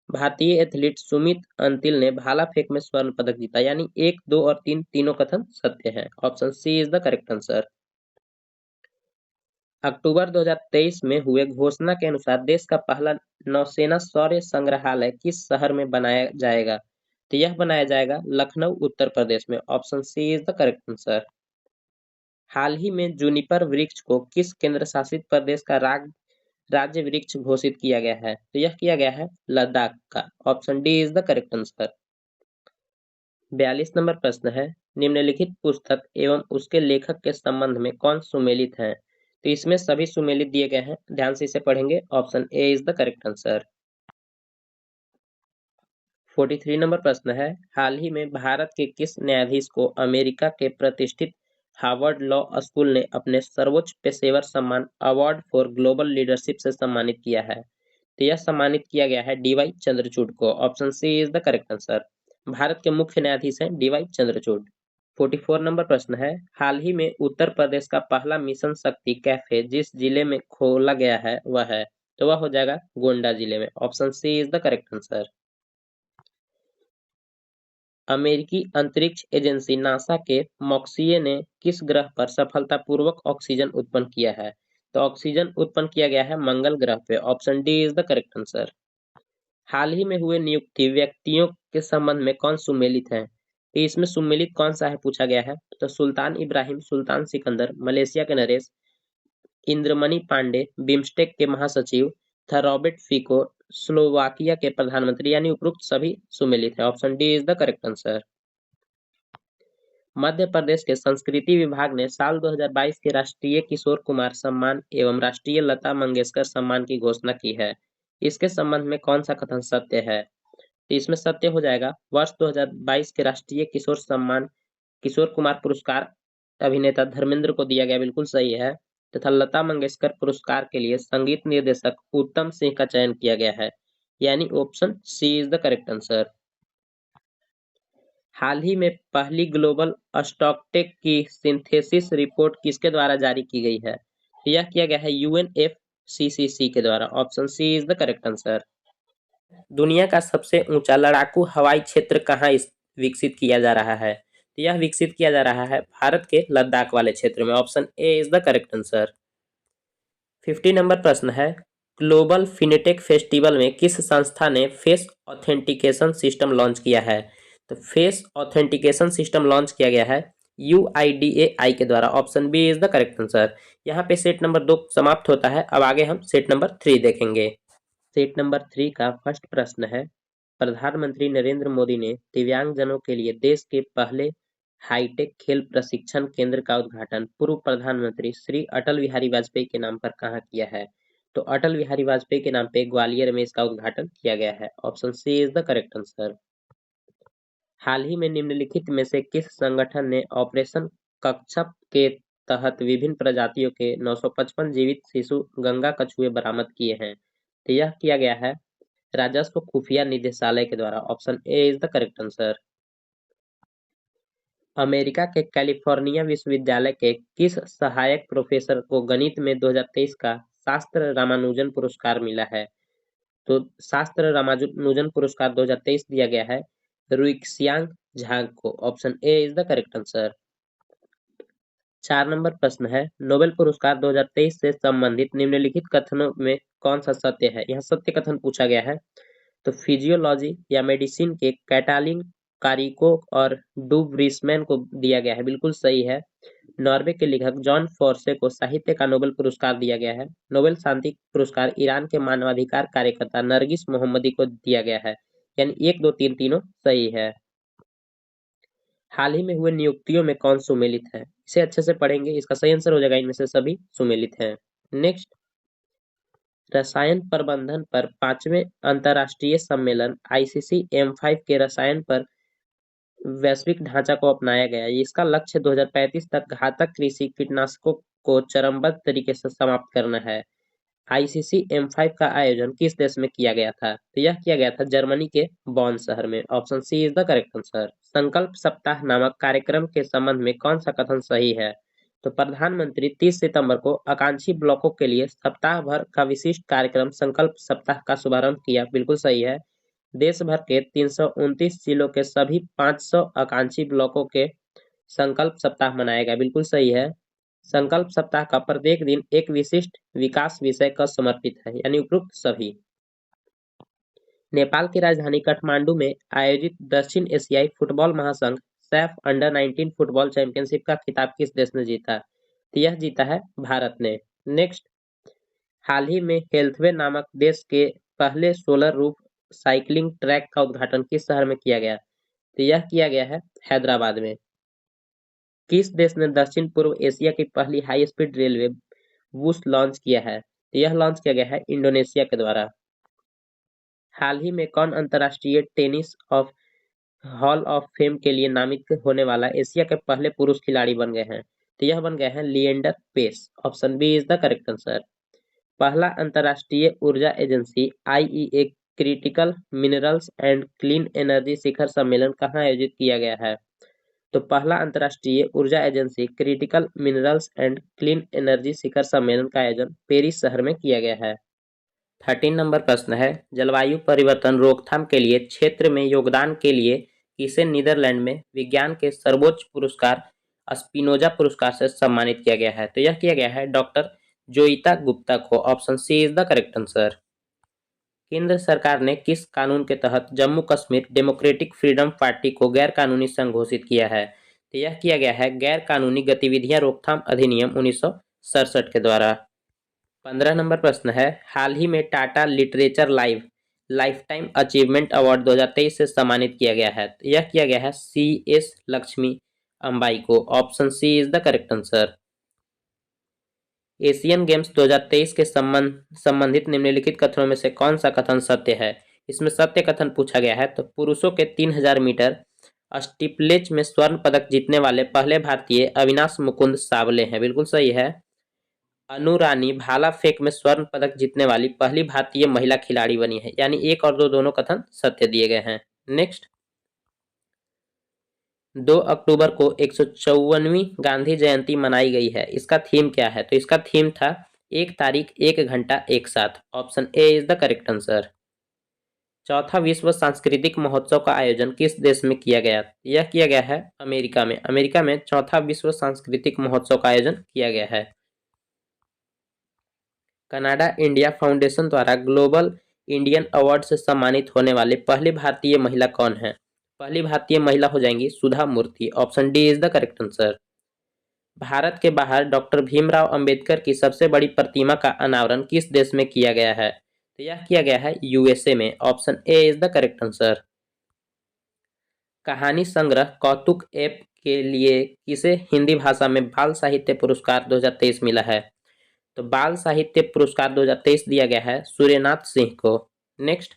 भारतीय एथलीट सुमित अंतिल ने भाला फेंक में स्वर्ण पदक जीता, यानी 1, 2 और 3 तीनों कथन सत्य हैं। Option C is the correct answer. अक्टूबर 2023 में हुए घोषणा के अनुसार देश का पहला नौसेना शौर्य संग्रहालय किस शहर में बनाया जाएगा? तो यह बनाया जाएगा लखनऊ उत्तर प्रदेश में। Option C is the correct answer. हाल ही में जूनिपर वृक्ष को किस केंद्र शासित प्रदेश का राज्य वृक्ष घोषित किया गया है? तो यह किया गया है लद्दाख का। Option D is the correct answer. 42 number प्रश्न है, निम्नलिखित पुस्तक एवं उसके लेखक के संबंध में कौन सुमेलित हैं? तो इसमें सभी सुमेलित दिए गए हैं, ध्यान से इसे पढ़ेंगे। Option A is the correct answer. 43 नंबर प्रश्न है, हाल ही में भारत के किस न्यायाधीश को अमेरिका के प्रतिष्ठित हार्वर्ड लॉ स्कूल ने अपने सर्वोच्च पेशेवर सम्मान अवार्ड फॉर ग्लोबल लीडरशिप से सम्मानित किया है? तो यह सम्मानित किया गया है डीवाई चंद्रचूड़ को। Option C is the correct answer. Bharat के मुख्य न्यायाधीश हैं डीवाई चंद्रचूड़। 44 नंबर प्रश्न है, हाल ही में उत्तर प्रदेश का पहला मिशन शक्ति कैफे जिस जिले में खोला गया है वह है? तो वह हो जाएगा गोंडा जिले में। Option C is the correct answer. अमेरिकी अंतरिक्ष एजेंसी नासा के मॉक्सिए ने किस ग्रह पर सफलतापूर्वक ऑक्सीजन उत्पन्न किया है? तो ऑक्सीजन उत्पन्न किया गया है मंगल ग्रह पे। Option D is the correct answer. हाल ही में हुए नियुक्ति व्यक्तियों के संबंध में कौन सुमेलित है? तो इसमें सुमेलित कौन सा है पूछा गया है? तो सुल्तान इब्राहिम, सुल्तान सिकंदर, मलेशिया के नरेश, इंद्रमणि पांडे, बिम्स्टेक के महासचिव था रॉबर्ट फिको, स्लोवाकिया के प्रधानमंत्री, यानी उपरोक्त सभी सुमेलित है। Option D is the correct answer. Madhya Pradesh के संस्कृति विभाग ने साल 2022 के राष्ट्रीय किशोर कुमार सम्मान एवं राष्ट्रीय लता मंगेशकर सम्मान की घोषणा की है। इसके संबंध में कौन सा कथन सत्य है? तो इसमें सत्य हो जाएगा, वर्ष 2022 के राष्ट्रीय किशोर सम्मान किशोर कुमार पुरस्कार अभिनेता धर्मेंद्र को दिया गया, बिल्कुल सही है। तथा लता मंगेशकर पुरस्कार के लिए संगीत निर्देशक उत्तम सिंह का चयन किया गया है, यानी option C is the correct answer. हाल ही में पहली ग्लोबल स्टॉकटेक की सिंथेसिस रिपोर्ट किसके द्वारा जारी की गई है? यह किया गया है यूएनएफसीसीसी के द्वारा। Option C is the correct answer. दुनिया का सबसे ऊंचा लड़ाकू हवाई क्षेत्र कहाँ विकसित किया जा रहा है? तो यह विकसित किया जा रहा है भारत के लद्दाख वाले क्षेत्र में। Option A is the correct answer. 50 नंबर प्रश्न है, ग्लोबल फिनटेक फेस्टिवल में किस संस्था ने फेस ऑथेंटिकेशन सिस्टम लॉन्च किया है? तो फेस ऑथेंटिकेशन सिस्टम लॉन्च किया गया है UIDAI के द्वारा। Option B is the correct answer. यहाँ पे सेट नंबर 2 समाप्त होता है। अब आगे हम सेट नंबर 3 देखेंगे। सेट नंबर 3 का फर्स्ट प्रश्न है, प्रधानमंत्री नरेंद्र मोदी ने दिव्यांगजनों के लिए देश के पहले हाईटेक खेल प्रशिक्षण केंद्र का उद्घाटन पूर्व प्रधानमंत्री श्री अटल बिहारी वाजपेयी के नाम पर कहाँ किया है? तो अटल बिहारी वाजपेयी के नाम पे ग्वालियर में इसका उद्घाटन किया गया है। Option C is the correct answer. हाल ही में निम्नलिखित में से किस संगठन ने ऑपरेशन कक्षप के तहत विभिन्न प्रजातियों के 955 जीवित शिशु गंगा कछुए बरामद किए हैं? तो यह किया गया है राजस्व खुफिया निदेशालय के द्वारा। Option A is the correct answer. America के कैलिफोर्निया विश्वविद्यालय के किस सहायक प्रोफेसर को गणित में 2023 का शास्त्र रामानुजन पुरस्कार मिला है? तो शास्त्र रामानुजन पुरस्कार 2023 दिया गया है रुइक्सियांग झांग को। Option A is the correct answer. 4 number प्रश्न है, नोबेल पुरस्कार 2023 से संबंधित निम्नलिखित कथनों में कौन सा सत्य है? यह सत्य कथन पूछा गया है। तो फिजियोलॉजी या मेडिसिन के कैटालिन कारिको और डू ब्रिसमैन को दिया गया है, बिल्कुल सही है। नॉर्वे के लेखक जॉन फोर्से को साहित्य का नोबेल पुरस्कार दिया गया है। नोबेल शांति पुरस्कार ईरान के मानवाधिकार कार्यकर्ता नरगिस मोहम्मदी को दिया गया है, यानी 1 2 3 तीनों सही है। हाल ही में हुए नियुक्तियों में कौन सुमेलित है? इसे अच्छे से पढ़ेंगे, इसका सही आंसर हो जाएगा इनमें से सभी सुमेलित हैं। नेक्स्ट, रसायन प्रबंधन पर 5वें अंतर्राष्ट्रीय सम्मेलन ICC M5 के रसायन पर वैश्विक ढांचा को अपनाया गया। इसका लक्ष्य 2035 तक घातक कृषि कीटनाशकों को चरणबद्ध तरीके से समाप्त करना है। ICC M5 का आयोजन किस देश में किया गया था? तो यह किया गया था जर्मनी के बॉन शहर में। Option C is the correct answer. Sankalp Saptah नामक कार्यक्रम के संबंध में कौन सा कथन सही है? तो प्रधानमंत्री 30 सितंबर को आकांक्षी ब्लॉकों के लिए सप्ताह भर का विशिष्ट कार्यक्रम संकल्प सप्ताह का शुभारंभ किया, बिल्कुल सही है। देश भर के 329 जिलों के सभी 500 आकांक्षी ब्लॉकों के संकल्प सप्ताह मनाया गया, बिल्कुल सही है। संकल्प सप्ताह का प्रत्येक दिन एक विशिष्ट विकास विषय का समर्पित है, यानी उपरोक्त सभी। नेपाल की राजधानी काठमांडू में आयोजित दक्षिण एशियाई फुटबॉल महासंघ सैफ अंडर-19 फुटबॉल चैंपियनशिप का खिताब किस देश ने जीता? तो यह जीता है भारत ने। नेक्स्ट, हाल ही में हेल्थवे नामक देश के पहले सोलर रूफ साइकिलिंग ट्रैक का उद्घाटन किस शहर में किया गया? तो यह किया गया है हैदराबाद में। किस देश ने दक्षिण पूर्व एशिया की पहली high speed railway whoosh launch किया है? तो यह लॉन्च किया गया है इंडोनेशिया के द्वारा। हाल ही में कौन अंतर्राष्ट्रीय tennis of hall of fame के लिए नामित होने वाला एशिया के पहले पुरुष खिलाड़ी बन गए हैं? तो यह बन गए हैं Leander Paes. Option B is the correct answer. पहला अंतर्राष्ट्रीय ऊर्जा agency IEA critical minerals and clean energy शिखर सम्मेलन कहाँ आयोजित किया गया है? तो पहला अंतर्राष्ट्रीय ऊर्जा agency critical minerals and clean energy शिखर सम्मेलन का आयोजन पेरिस शहर में किया गया है। 13 नंबर प्रश्न है, जलवायु परिवर्तन रोकथाम के लिए क्षेत्र में योगदान के लिए किसे नीदरलैंड में विज्ञान के सर्वोच्च पुरस्कार स्पिनोजा पुरस्कार से सम्मानित किया गया है? तो यह किया गया है डॉक्टर जोइता गुप्ता को। Option C is the correct answer. केंद्र सरकार ने किस कानून के तहत Jammu Kashmir democratic freedom party को गैर कानूनी संघ घोषित किया है? तो यह किया गया है गैर कानूनी गतिविधियां रोकथाम अधिनियम 1967 के द्वारा। 15 नंबर प्रश्न है, हाल ही में Tata literature life time achievement award 2023 से सम्मानित किया गया है। तो यह किया गया है CS लक्ष्मी अंबाई को। Option C is the correct answer. Asian Games 2023 के संबंधित निम्नलिखित कथनों में से कौन सा कथन सत्य है? इसमें सत्य कथन पूछा गया है। तो पुरुषों के 3000 मीटर स्टीपलेज में स्वर्ण पदक जीतने वाले पहले भारतीय अविनाश मुकुंद सावले हैं, बिल्कुल सही है। अनु रानी भाला फेंक में स्वर्ण पदक जीतने वाली पहली भारतीय महिला खिलाड़ी बनी है। यानी 1 और 2 दोनों कथन सत्य दिए गए हैं। नेक्स्ट, 2 अक्टूबर को 154वीं गांधी जयंती मनाई गई है। इसका थीम क्या है? तो इसका थीम था 1 तारीख 1 घंटा एक साथ। Option A is the correct answer. चौथा विश्व सांस्कृतिक महोत्सव का आयोजन किस देश में किया गया? यह किया गया है अमेरिका में। अमेरिका में चौथा विश्व सांस्कृतिक महोत्सव का आयोजन किया गया है। कनाडा इंडिया फाउंडेशन द्वारा ग्लोबल इंडियन अवार्ड से सम्मानित होने वाले पहली भारतीय महिला कौन है? पहली भारतीय महिला हो जाएंगी Sudha Murty. Option D is the correct answer. Bharat के बाहर डॉक्टर भीमराव अंबेडकर की सबसे बड़ी प्रतिमा का अनावरण किस देश में किया गया है? तो यह किया गया है USA में। Option A is the correct answer. कहानी संग्रह कौतुक ऐप के लिए किसे हिंदी भाषा में बाल साहित्य पुरस्कार 2023 मिला है? तो बाल साहित्य पुरस्कार 2023 दिया गया है सूर्यनाथ सिंह को। नेक्स्ट,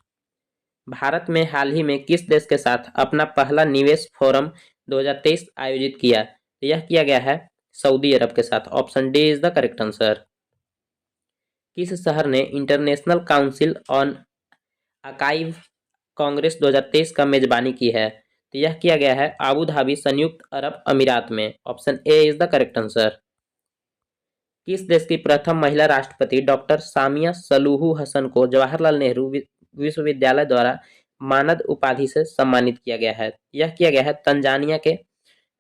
भारत में हाल ही में किस देश के साथ अपना पहला निवेश फोरम 2023 आयोजित किया? तो यह किया गया है सऊदी अरब के साथ। Option D is the correct answer. किस शहर ने international council on archive Congress 2023 का मेजबानी की है? तो यह किया गया है आबू धाबी संयुक्त अरब अमीरात में। Option A is the correct answer. किस देश की प्रथम महिला राष्ट्रपति डॉक्टर सामिया सलूहू हसन को जवाहरलाल नेहरू विश्वविद्यालय द्वारा मानद उपाधि से सम्मानित किया गया है? यह किया गया है तंजानिया के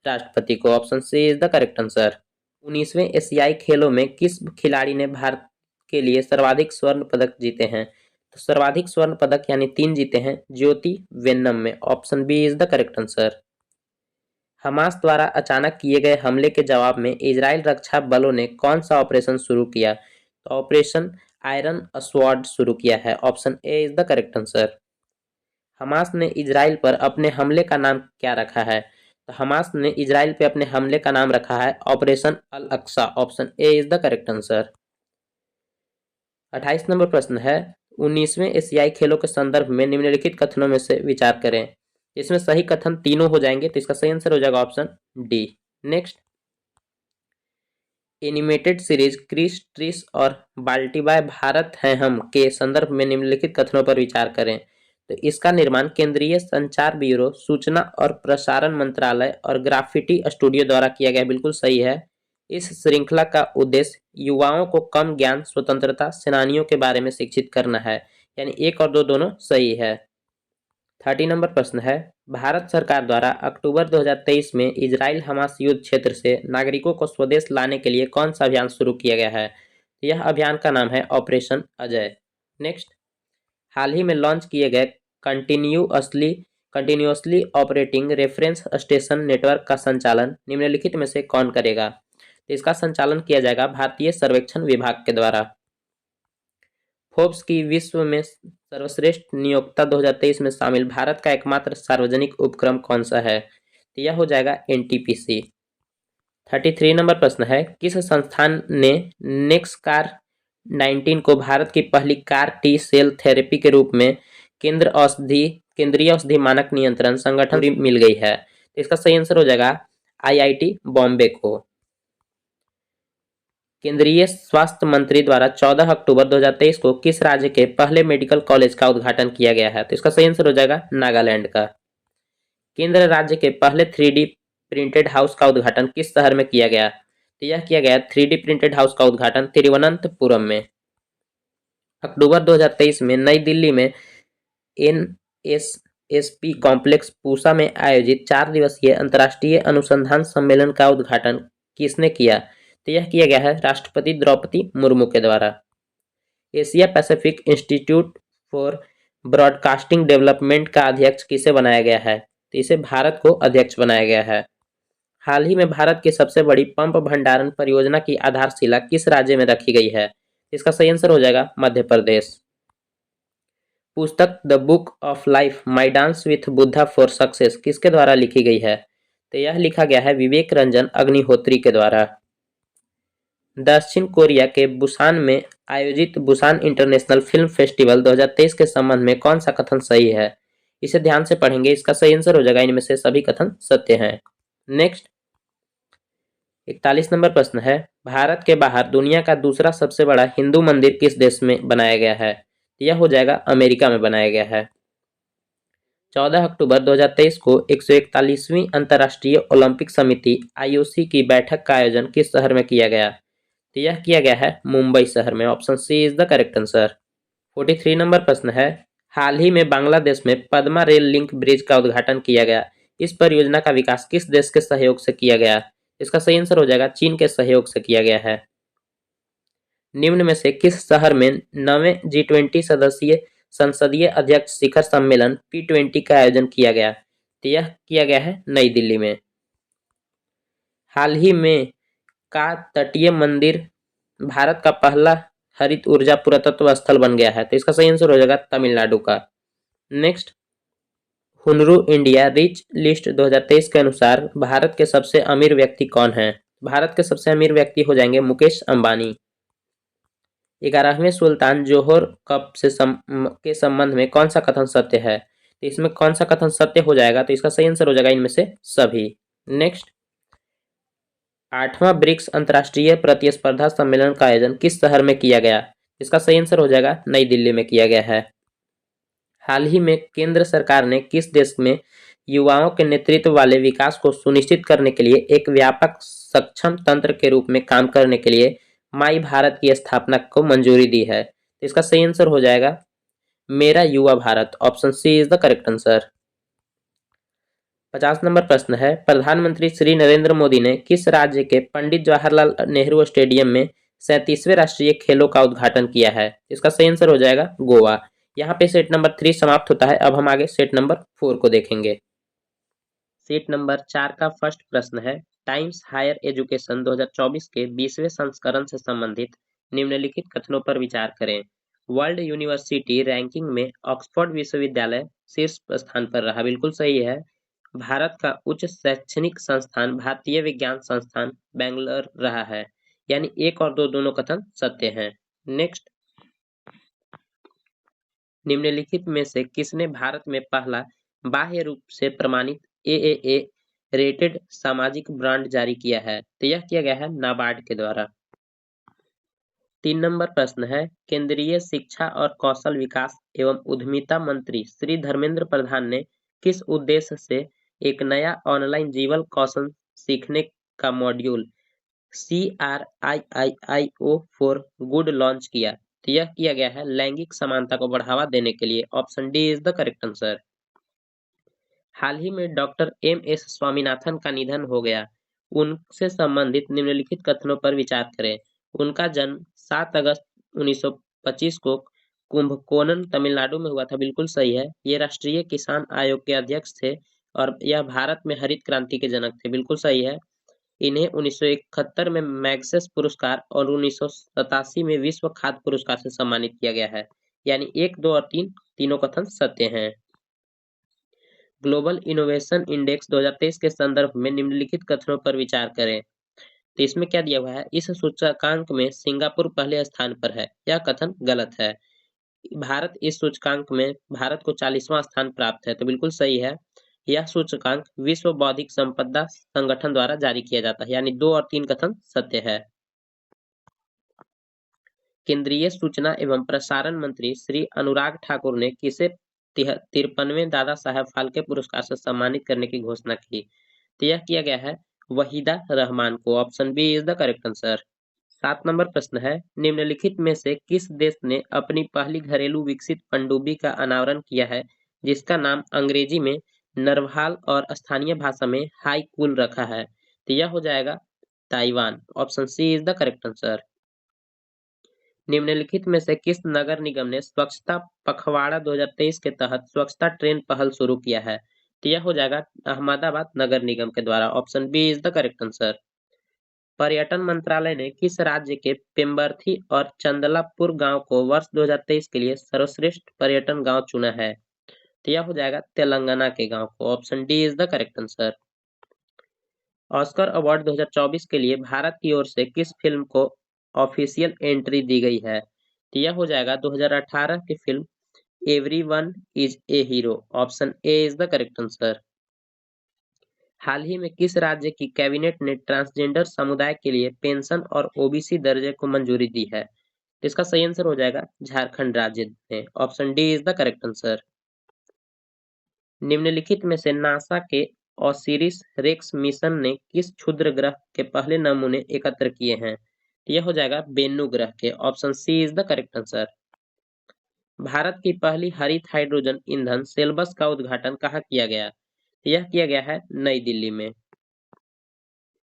राष्ट्रपति को। Option C is the correct answer. 19वें एशियाई खेलों में किस खिलाड़ी ने भारत के लिए सर्वाधिक स्वर्ण पदक जीते हैं? तो सर्वाधिक स्वर्ण पदक यानी 3 जीते हैं ज्योति वेन्नम में। Option B is the correct answer. Hamas द्वारा अचानक किए गए हमले के जवाब में इजराइल रक्षा बलों ने कौन सा ऑपरेशन शुरू किया? तो ऑपरेशन आयरन स्वॉर्ड शुरू किया है। Option A is the correct answer. Hamas ने इजराइल पर अपने हमले का नाम क्या रखा है? तो हमास ने इजराइल पे अपने हमले का नाम रखा है operation Al Aqsa. Option A is the correct answer. 28 नंबर प्रश्न है, 19वें एशियाई खेलों के संदर्भ में निम्नलिखित कथनों में से विचार करें। इसमें सही कथन तीनों हो जाएंगे, तो इसका सही आंसर हो जाएगा option D. Next, animated series Krish Trish और बाल्टीबाय भारत हैं हम के संदर्भ में निम्नलिखित कथनों पर विचार करें। तो इसका निर्माण केंद्रीय संचार ब्यूरो, सूचना और प्रसारण मंत्रालय और ग्राफिटी स्टूडियो द्वारा किया गया, बिल्कुल सही है। इस श्रृंखला का उद्देश्य युवाओं को कम ज्ञान स्वतंत्रता सेनानियों के बारे में शिक्षित करना है। यानी 1 और 2 दोनों सही है। 30 नंबर प्रश्न है, भारत सरकार द्वारा अक्टूबर 2023 में इजराइल हमास युद्ध क्षेत्र से नागरिकों को स्वदेश लाने के लिए कौन सा अभियान शुरू किया गया है? यह अभियान का नाम है ऑपरेशन अजय। नेक्स्ट, हाल ही में लॉन्च किए गए continuously operating reference station network का संचालन निम्नलिखित में से कौन करेगा? तो इसका संचालन किया जाएगा भारतीय सर्वेक्षण विभाग के द्वारा। फोर्ब्स की विश्व में सर्वश्रेष्ठ नियोक्ता 2023 में शामिल भारत का एकमात्र सार्वजनिक उपक्रम कौन सा है? तो यह हो जाएगा एनटीपीसी। 33 नंबर प्रश्न है, किस संस्थान ने नेक्सकार 19 को भारत की पहली कार टी सेल थेरेपी के रूप में केंद्रीय औषधि मानक नियंत्रण संगठन से मिल गई है? तो इसका सही आंसर हो जाएगा आईआईटी बॉम्बे को। केंद्रीय स्वास्थ्य मंत्री द्वारा 14 अक्टूबर 2023 को किस राज्य के पहले मेडिकल कॉलेज का उद्घाटन किया गया है? तो इसका सही आंसर हो जाएगा नागालैंड का। केंद्र राज्य के पहले 3D प्रिंटेड हाउस का उद्घाटन किस शहर में किया गया? तो यह किया गया 3D प्रिंटेड हाउस का उद्घाटन तिरुवनंतपुरम में। अक्टूबर 2023 में नई दिल्ली में एनएसएसपी कॉम्प्लेक्स पूसा में आयोजित 4 दिवसीय अंतर्राष्ट्रीय अनुसंधान सम्मेलन का उद्घाटन किसने किया? तो यह किया गया है राष्ट्रपति द्रौपदी मुर्मू के द्वारा। Asia Pacific institute for broadcasting development का अध्यक्ष किसे बनाया गया है? तो इसे भारत को अध्यक्ष बनाया गया है। हाल ही में भारत की सबसे बड़ी पंप भंडारण परियोजना की आधारशिला किस राज्य में रखी गई है? इसका सही आंसर हो जाएगा मध्य प्रदेश। पुस्तक the book of life my dance with Buddha for success किसके द्वारा लिखी गई है? तो यह लिखा गया है विवेक रंजन अग्निहोत्री के द्वारा। दक्षिण कोरिया के बुसान में आयोजित बुसान इंटरनेशनल फिल्म फेस्टिवल 2023 के संबंध में कौन सा कथन सही है? इसे ध्यान से पढ़ेंगे, इसका सही आंसर हो जाएगा इनमें से सभी कथन सत्य हैं। नेक्स्ट 41 नंबर प्रश्न है, भारत के बाहर दुनिया का दूसरा सबसे बड़ा हिंदू मंदिर किस देश में बनाया गया है? यह हो जाएगा अमेरिका में बनाया गया है। 14 अक्टूबर 2023 को 141वीं अंतर्राष्ट्रीय ओलंपिक समिति आईओसी की बैठक का आयोजन किस शहर में किया गया? तो यह किया गया है मुंबई शहर में। Option C is the correct answer. 43 नंबर प्रश्न है, हाल ही में बांग्लादेश में पद्मा रेल लिंक ब्रिज का उद्घाटन किया गया। इस परियोजना का विकास किस देश के सहयोग से किया गया? इसका सही आंसर हो जाएगा चीन के सहयोग से किया गया है। निम्न में से किस शहर में 9वें G20 सदस्यीय संसदीय अध्यक्ष शिखर सम्मेलन P20 का आयोजन किया गया? तो यह किया गया है नई दिल्ली में। हाल ही में का तटीय मंदिर भारत का पहला हरित ऊर्जा पुरातत्व स्थल बन गया है? तो इसका सही आंसर हो जाएगा तमिलनाडु का। नेक्स्ट, हुनरू इंडिया रिच लिस्ट 2023 के अनुसार भारत के सबसे अमीर व्यक्ति कौन है? भारत के सबसे अमीर व्यक्ति हो जाएंगे मुकेश अंबानी। 11वें सुल्तान जोहर कप के संबंध में कौन सा कथन सत्य है? तो इसमें कौन सा कथन सत्य हो जाएगा? तो इसका सही आंसर हो जाएगा इनमें से सभी। नेक्स्ट, 8वां ब्रिक्स अंतर्राष्ट्रीय प्रतिस्पर्धा सम्मेलन का आयोजन किस शहर में किया गया? इसका सही आंसर हो जाएगा नई दिल्ली में किया गया है। हाल ही में केंद्र सरकार ने किस देश में युवाओं के नेतृत्व वाले विकास को सुनिश्चित करने के लिए एक व्यापक सक्षम तंत्र के रूप में काम करने के लिए माई भारत की स्थापना को मंजूरी दी है? तो इसका सही आंसर हो जाएगा Mera Yuva Bharat. Option C is the correct answer. 50 नंबर प्रश्न है, प्रधानमंत्री श्री नरेंद्र मोदी ने किस राज्य के पंडित जवाहरलाल नेहरू स्टेडियम में 37वें राष्ट्रीय खेलों का उद्घाटन किया है? इसका सही आंसर हो जाएगा गोवा। यहाँ पे सेट नंबर 3 समाप्त होता है। अब हम आगे सेट नंबर 4 को देखेंगे। सेट नंबर 4 का फर्स्ट प्रश्न है, टाइम्स हायर एजुकेशन 2024 के 20वें संस्करण से संबंधित निम्नलिखित कथनों पर विचार करें। वर्ल्ड यूनिवर्सिटी रैंकिंग में ऑक्सफोर्ड विश्वविद्यालय शीर्ष स्थान पर रहा। बिल्कुल सही है। भारत का उच्च शैक्षणिक संस्थान भारतीय विज्ञान संस्थान बेंगलोर रहा है। यानी 1 और 2 दोनों कथन सत्य हैं। नेक्स्ट, निम्नलिखित में से किसने भारत में पहला बाह्य रूप से प्रमाणित AAA रेटेड सामाजिक ब्रांड जारी किया है? तो यह किया गया है नाबार्ड के द्वारा। 3 नंबर प्रश्न है, केंद्रीय शिक्षा और कौशल विकास एवं उद्यमिता मंत्री श्री धर्मेंद्र प्रधान ने किस उद्देश्य से एक नया ऑनलाइन जीवन कौशल सीखने का module CRIIO for good launch किया? तो यह किया गया है लैंगिक समानता को बढ़ावा देने के लिए। Option D is the correct answer. हाल ही में डॉक्टर MS स्वामीनाथन का निधन हो गया। उनसे संबंधित निम्नलिखित कथनों पर विचार करें। उनका जन्म 7 अगस्त 1925 को कुंभकोणम तमिलनाडु में हुआ था। बिल्कुल सही है। ये राष्ट्रीय किसान आयोग के अध्यक्ष थे और यह भारत में हरित क्रांति के जनक थे। बिल्कुल सही है। इन्हें 1971 में मैग्सेस पुरस्कार और 1987 में विश्व खाद्य पुरस्कार से सम्मानित किया गया है। यानी 1, 2 और 3 तीनों कथन सत्य हैं। ग्लोबल इनोवेशन इंडेक्स 2023 के संदर्भ में निम्नलिखित कथनों पर विचार करें। तो इसमें क्या दिया हुआ है, इस सूचकांक में सिंगापुर पहले स्थान पर है। यह कथन गलत है। भारत इस सूचकांक में भारत को 40वां स्थान प्राप्त है, तो बिल्कुल सही है। यह सूचकांक विश्व बौद्धिक संपदा संगठन द्वारा जारी किया जाता है। यानी 2 और 3 कथन सत्य है। केंद्रीय सूचना एवं प्रसारण मंत्री श्री अनुराग ठाकुर ने किसे 53वें दादा साहब फाल्के पुरस्कार से सम्मानित करने की घोषणा की। तो यह किया गया है वहीदा रहमान को। Option B is the correct answer. 7 नंबर प्रश्न है, निम्नलिखित में से किस देश ने अपनी पहली घरेलू विकसित पनडुब्बी का अनावरण किया है जिसका नाम अंग्रेजी में नरवाल और स्थानीय भाषा में हाई कूल रखा है। तो यह हो जाएगा Taiwan. Option C is the correct answer. निम्नलिखित में से किस नगर निगम ने स्वच्छता पखवाड़ा 2023 के तहत स्वच्छता ट्रेन पहल शुरू किया है। तो यह हो जाएगा अहमदाबाद नगर निगम के द्वारा। Option B is the correct answer. पर्यटन मंत्रालय ने किस राज्य के पेम्बर्थी और चंदलापुर गांव को वर्ष 2023 के लिए सर्वश्रेष्ठ पर्यटन गांव चुना है। तो यह हो जाएगा तेलंगाना के गांव को। Option D is the correct answer. Oscar award 2024 के लिए भारत की ओर से किस फिल्म को ऑफिशियल एंट्री दी गई है। तो यह हो जाएगा 2018 की film everyone is a hero. Option A is the correct answer. हाल ही में किस राज्य की कैबिनेट ने ट्रांसजेंडर समुदाय के लिए पेंशन और ओबीसी दर्जे को मंजूरी दी है। तो इसका सही आंसर हो जाएगा झारखंड राज्य ने। Option D is the correct answer. निम्नलिखित में से नासा के ओसिरिस रेक्स मिशन ने किस क्षुद्र ग्रह के पहले नमूने एकत्र किए हैं। तो यह हो जाएगा बेन्नू ग्रह के। Option C is the correct answer. Bharat की पहली हरित हाइड्रोजन ईंधन सेल बस का उद्घाटन कहाँ किया गया। तो यह किया गया है नई दिल्ली में।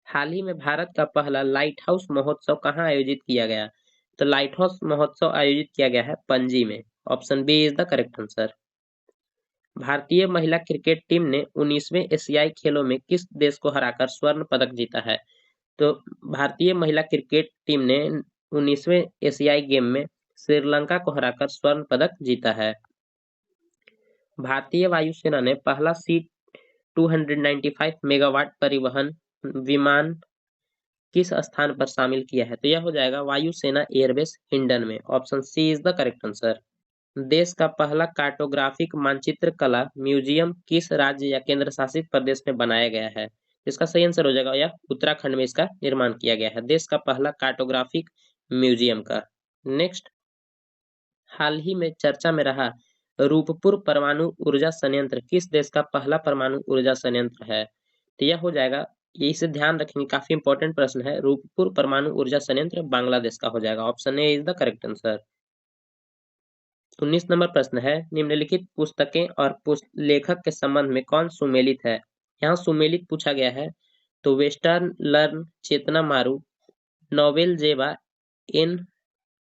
हाल ही में भारत का पहला लाइट हाउस महोत्सव कहाँ आयोजित किया गया। तो लाइट हाउस महोत्सव आयोजित किया गया है पणजी में। Option B is the correct answer. भारतीय महिला क्रिकेट टीम ने 19वें एशियाई खेलों में किस देश को हराकर स्वर्ण पदक जीता है। तो भारतीय महिला क्रिकेट टीम ने 19वें एशियाई गेम में श्रीलंका को हराकर स्वर्ण पदक जीता है। भारतीय वायुसेना ने पहला C-295 मेगावाट परिवहन विमान किस स्थान पर शामिल किया है। तो यह हो जाएगा वायुसेना एयरबेस हिंडन में। Option C is the correct answer. देश का पहला कार्टोग्राफिक मानचित्र कला म्यूजियम किस राज्य या केंद्र शासित प्रदेश में बनाया गया है। इसका सही आंसर हो जाएगा यह उत्तराखंड में इसका निर्माण किया गया है। देश का पहला कार्टोग्राफिक म्यूजियम का। नेक्स्ट, हाल ही में चर्चा में रहा रूपपुर परमाणु ऊर्जा संयंत्र किस देश का पहला परमाणु ऊर्जा संयंत्र है। तो यह हो जाएगा, ये इसे ध्यान रखेंगे, काफी इंपॉर्टेंट प्रश्न है। रूपपुर परमाणु ऊर्जा संयंत्र बांग्लादेश का हो जाएगा। Option A is the correct answer. 19 number प्रश्न है, निम्नलिखित पुस्तकें और लेखक के संबंध में कौन सुमेलित है। यहाँ सुमेलित पूछा गया है तो western learn Chetna Maru, novel Zeba, an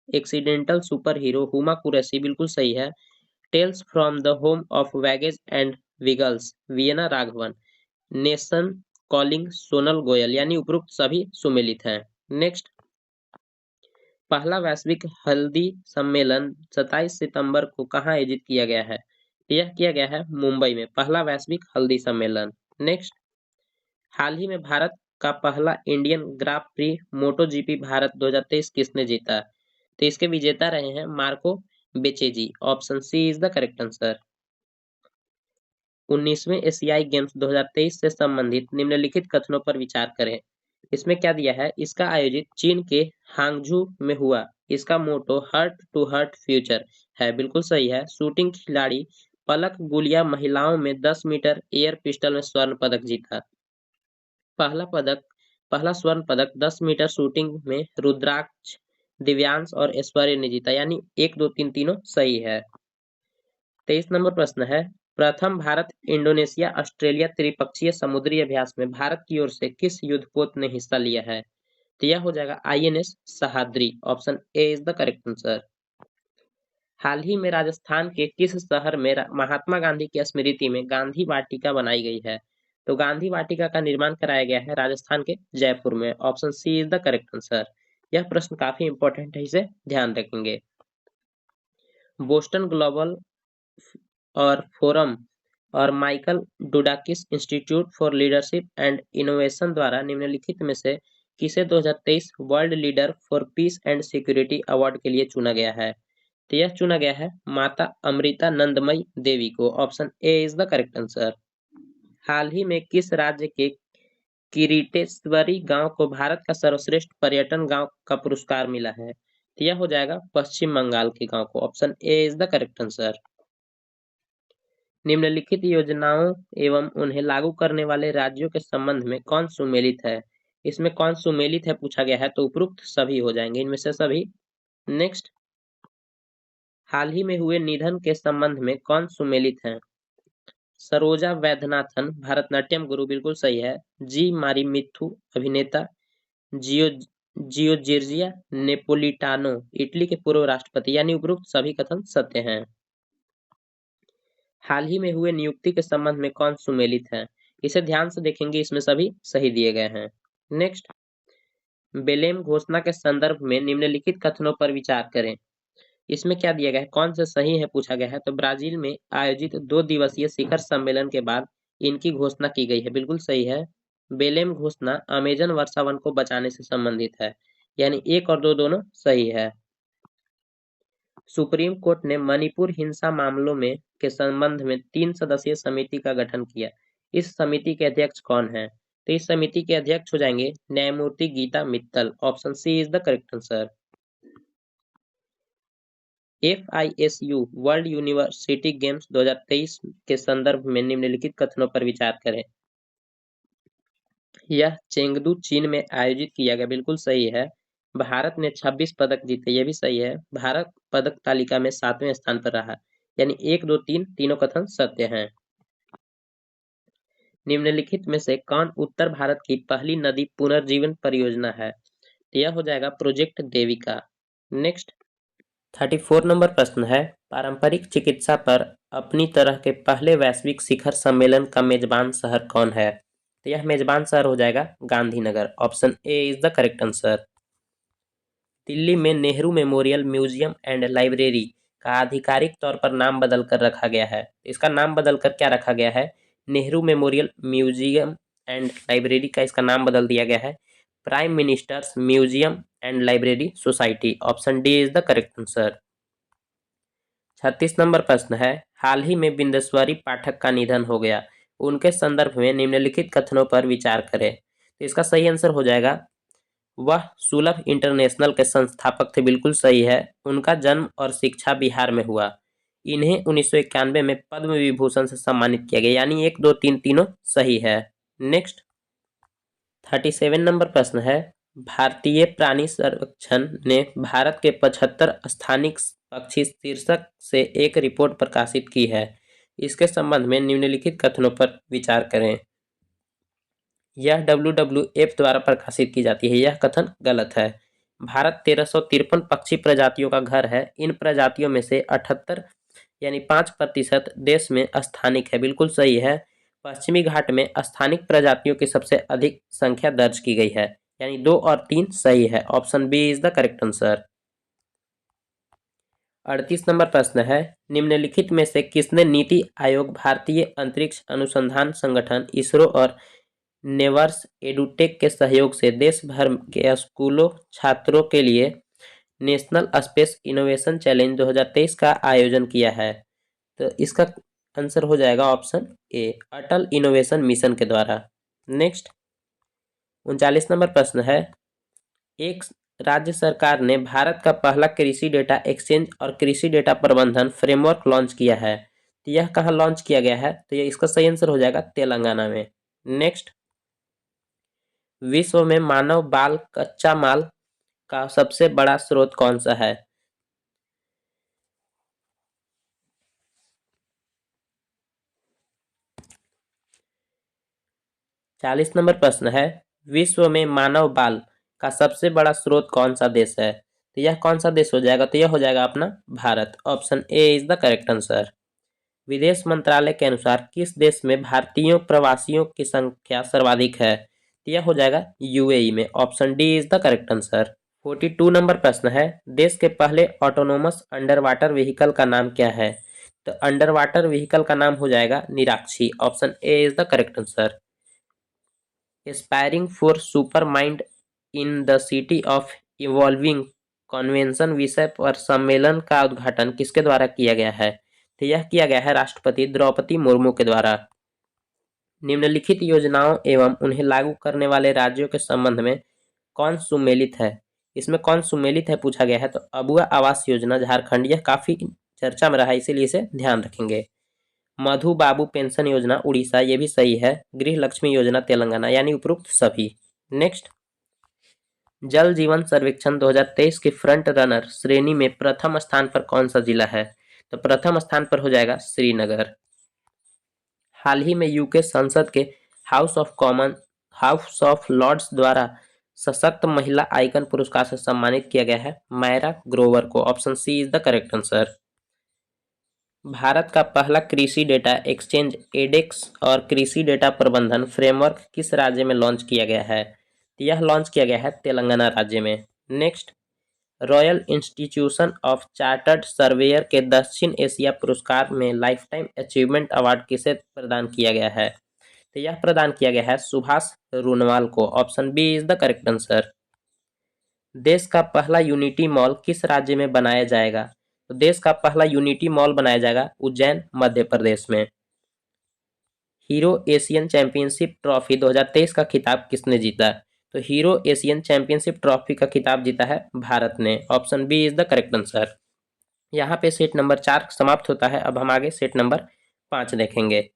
accidental superhero, Huma Qureshi बिल्कुल सही है। Tales from the home of wages and wiggles, वियना राघवन, नेशन कॉलिंग, सोनल गोयल, यानी उपरोक्त सभी सुमेलित हैं। नेक्स्ट, पहला वैश्विक हल्दी सम्मेलन 27 सितंबर को कहाँ आयोजित किया गया है। यह किया गया है मुंबई में, पहला वैश्विक हल्दी सम्मेलन। नेक्स्ट, हाल ही में भारत का पहला Indian grand prix moto GP Bharat 2023 किसने जीता। तो इसके विजेता रहे हैं Marco Bezzecchi. Option C is the correct answer. 19वें एशियाई गेम्स 2023 से संबंधित निम्नलिखित कथनों पर विचार करें। इसमें क्या दिया है, इसका आयोजित चीन के हांगझू में हुआ। इसका मोटो हर्ट टू हर्ट फ्यूचर है, बिल्कुल सही है। शूटिंग खिलाड़ी पलक गुलिया महिलाओं में 10 मीटर एयर पिस्टल में स्वर्ण पदक जीता। पहला स्वर्ण पदक 10 मीटर शूटिंग में रुद्राक्ष, दिव्यांश और ऐश्वर्य ने जीता। यानी 1, 2, 3 तीनों सही है। 23 नंबर प्रश्न है, प्रथम भारत इंडोनेशिया ऑस्ट्रेलिया त्रिपक्षीय समुद्री अभ्यास में भारत की ओर से किस युद्धपोत ने हिस्सा लिया है। तो यह हो जाएगा INS Sahyadri. Option A is the correct answer. हाल ही में राजस्थान के किस शहर में महात्मा गांधी की स्मृति में गांधी वाटिका बनाई गई है। तो गांधी वाटिका का निर्माण कराया गया है राजस्थान के जयपुर में। Option C is the correct answer. यह प्रश्न काफी इंपॉर्टेंट है, इसे ध्यान रखेंगे। बोस्टन ग्लोबल और फोरम और Michael Dukakis institute for leadership and innovation द्वारा निम्नलिखित में से किसे 2023 world leader for peace and security award के लिए चुना गया है? तो यह चुना गया है माता अमृता नंदमयी देवी को। Option A is the correct answer. हाल ही में किस राज्य के किरीटेश्वरी गांव को भारत का सर्वश्रेष्ठ पर्यटन गांव का पुरस्कार मिला है? तो यह हो जाएगा पश्चिम बंगाल के गांव को। Option A is the correct answer. निम्नलिखित योजनाओं एवं उन्हें लागू करने वाले राज्यों के संबंध में कौन सुमेलित है? इसमें कौन सुमेलित है पूछा गया है, तो उपरोक्त सभी हो जाएंगे, इनमें से सभी। नेक्स्ट, हाल ही में हुए निधन के संबंध में कौन सुमेलित है? सरोजा वैद्यनाथन भरतनाट्यम गुरु, बिल्कुल सही है। जी मारिमिथु अभिनेता। जियो जियोर्जिया नेपोलिटानो इटली के पूर्व राष्ट्रपति, यानी उपरोक्त सभी कथन सत्य हैं। हाल ही में हुए नियुक्ति के संबंध में कौन सुमेलित है? इसे ध्यान से देखेंगे, इसमें सभी सही दिए गए हैं। नेक्स्ट, बेलेम घोषणा के संदर्भ में निम्नलिखित कथनों पर विचार करें। इसमें क्या दिया गया है, कौन से सही है पूछा गया है। तो ब्राजील में आयोजित 2 दिवसीय शिखर सम्मेलन के बाद इनकी घोषणा की गई है, बिल्कुल सही है। बेलेम घोषणा अमेजन वर्षावन को बचाने से संबंधित है, यानी 1 और 2 दोनों सही है। सुप्रीम कोर्ट ने मणिपुर हिंसा मामलों में के संबंध में 3 सदस्यीय समिति का गठन किया। इस समिति के अध्यक्ष कौन है? तो इस समिति के अध्यक्ष हो जाएंगे न्यायमूर्ति Gita Mittal. Option C is the correct answer. FISU world university games 2023 के संदर्भ में निम्नलिखित कथनों पर विचार करें। यह चेंगदू चीन में आयोजित किया गया, बिल्कुल सही है। भारत ने 26 पदक जीते, यह भी सही है। भारत पदक तालिका में 7वें स्थान पर रहा, यानी 1, 2, 3 तीनों कथन सत्य हैं। निम्नलिखित में से कौन उत्तर भारत की पहली नदी पुनर्जीवन परियोजना है? तो यह हो जाएगा प्रोजेक्ट देविका। नेक्स्ट, 34 नंबर प्रश्न है, पारंपरिक चिकित्सा पर अपनी तरह के पहले वैश्विक शिखर सम्मेलन का मेजबान शहर कौन है? तो यह मेजबान शहर हो जाएगा Gandhinagar. Option A is the correct answer. Delhi में Nehru memorial museum and library का आधिकारिक तौर पर नाम बदल कर रखा गया है। इसका नाम बदल कर क्या रखा गया है? Nehru memorial museum and library का इसका नाम बदल दिया गया है prime ministers museum and library society. Option D is the correct answer. 36 number प्रश्न है, हाल ही में बिंदेश्वरी पाठक का निधन हो गया, उनके संदर्भ में निम्नलिखित कथनों पर विचार करें। तो इसका सही आंसर हो जाएगा, वह सुलभ इंटरनेशनल के संस्थापक थे, बिल्कुल सही है। उनका जन्म और शिक्षा बिहार में हुआ। इन्हें 1991 में पद्म विभूषण से सम्मानित किया गया, यानी 1, 2, 3 तीनों सही है। नेक्स्ट, 37 नंबर प्रश्न है, भारतीय प्राणी संरक्षण ने भारत के 75 स्थानिक पक्षी शीर्षक से एक रिपोर्ट प्रकाशित की है। इसके संबंध में निम्नलिखित कथनों पर विचार करें। यह WWF द्वारा प्रकाशित की जाती है, यह कथन गलत है। भारत 1353 पक्षी प्रजातियों का घर है। इन प्रजातियों में से 78 यानी 5% देश में स्थानिक है, बिल्कुल सही है। पश्चिमी घाट में स्थानिक प्रजातियों की सबसे अधिक संख्या दर्ज की गई है, यानी 2 और 3 सही है। Option B is the correct answer. 38 नंबर प्रश्न है, निम्नलिखित में से किसने नीति आयोग, भारतीय अंतरिक्ष अनुसंधान संगठन इसरो और नेवर्स एडुटेक के सहयोग से देश भर के स्कूलों छात्रों के लिए नेशनल स्पेस इनोवेशन चैलेंज 2023 का आयोजन किया है? तो इसका आंसर हो जाएगा option A, Atal innovation mission के द्वारा। नेक्स्ट, 39 नंबर प्रश्न है, एक राज्य सरकार ने भारत का पहला कृषि डेटा एक्सचेंज और कृषि डेटा प्रबंधन फ्रेमवर्क लॉन्च किया है। तो यह कहाँ लॉन्च किया गया है? तो यह इसका सही आंसर हो जाएगा तेलंगाना में। नेक्स्ट, विश्व में मानव बाल कच्चा माल का सबसे बड़ा स्रोत कौन सा है? चालीस नंबर प्रश्न है, विश्व में मानव बाल का सबसे बड़ा स्रोत कौन सा देश है? तो यह कौन सा देश हो जाएगा? तो यह हो जाएगा अपना Bharat. Option A is the correct answer. विदेश मंत्रालय के अनुसार किस देश में भारतीयों प्रवासियों की संख्या सर्वाधिक है? तो यह हो जाएगा यूएई में। Option D is the correct answer. 42 number प्रश्न है, देश के पहले ऑटोनोमस अंडर वाटर व्हीकल का नाम क्या है? तो अंडर वाटर व्हीकल का नाम हो जाएगा Nirakshi. Option A is the correct answer. Aspiring for super mind in the city of evolving convention विषय पर सम्मेलन का उद्घाटन किसके द्वारा किया गया है? तो यह किया गया है राष्ट्रपति द्रौपदी मुर्मू के द्वारा। निम्नलिखित योजनाओं एवं उन्हें लागू करने वाले राज्यों के संबंध में कौन सुमेलित है? इसमें कौन सुमेलित है पूछा गया है। तो अबुआ आवास योजना झारखंड, यह काफी चर्चा में रहा, इसीलिए इसे ध्यान रखेंगे। मधु बाबू पेंशन योजना उड़ीसा, ये भी सही है। गृह लक्ष्मी योजना तेलंगाना, यानी उपरोक्त सभी। नेक्स्ट, जल जीवन सर्वेक्षण 2023 के फ्रंट रनर श्रेणी में प्रथम स्थान पर कौन सा जिला है? तो प्रथम स्थान पर हो जाएगा श्रीनगर। हाल ही में यूके संसद के हाउस ऑफ लॉर्ड्स द्वारा सशक्त महिला आइकन पुरस्कार से सम्मानित किया गया है मायरा ग्रोवर को। Option C is the correct answer. Bharat का पहला कृषि डेटा एक्सचेंज एडेक्स और कृषि डेटा प्रबंधन फ्रेमवर्क किस राज्य में लॉन्च किया गया है? यह लॉन्च किया गया है तेलंगाना राज्य में। Next, royal institution of chartered surveyor के दक्षिण एशिया पुरस्कार में लाइफ टाइम अचीवमेंट अवार्ड किसे प्रदान किया गया है? तो यह प्रदान किया गया है सुभाष रूनवाल को। Option B is the correct answer. देश का पहला यूनिटी मॉल किस राज्य में बनाया जाएगा? तो देश का पहला यूनिटी मॉल बनाया जाएगा उज्जैन मध्य प्रदेश में। हीरो एशियन चैंपियनशिप ट्रॉफी 2023 का खिताब किसने जीता? तो हीरो एशियन चैंपियनशिप ट्रॉफी का खिताब जीता है भारत ने। Option B is the correct answer. यहाँ पे सेट नंबर 4 समाप्त होता है। अब हम आगे सेट नंबर 5 देखेंगे।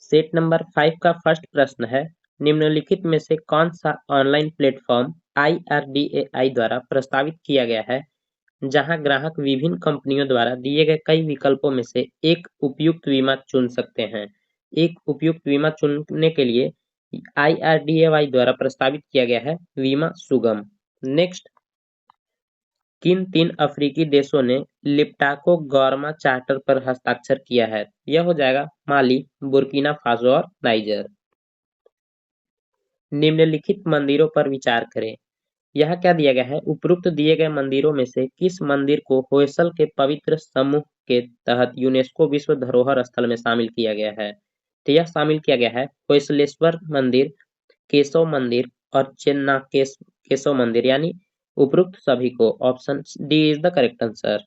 सेट नंबर 5 का फर्स्ट प्रश्न है, निम्नलिखित में से कौन सा ऑनलाइन प्लेटफॉर्म IRDAI द्वारा प्रस्तावित किया गया है जहां ग्राहक विभिन्न कंपनियों द्वारा दिए गए कई विकल्पों में से एक उपयुक्त बीमा चुन सकते हैं? एक उपयुक्त बीमा चुनने के लिए IRDAI द्वारा प्रस्तावित किया गया है बीमा सुगम। नेक्स्ट, किन 3 अफ्रीकी देशों ने लिप्टाको गौरमा चार्टर पर हस्ताक्षर किया है? यह हो जाएगा माली, बुर्किना फासो और नाइजर। निम्नलिखित मंदिरों पर विचार करें। यह क्या दिया गया है, उपरोक्त दिए गए मंदिरों में से किस मंदिर को होयसल के पवित्र समूह के तहत यूनेस्को विश्व धरोहर स्थल में शामिल किया गया है? तो यह शामिल किया गया है होयसलेश्वर मंदिर, केशव मंदिर और केशव मंदिर, यानी उपरोक्त सभी को। Option D is the correct answer.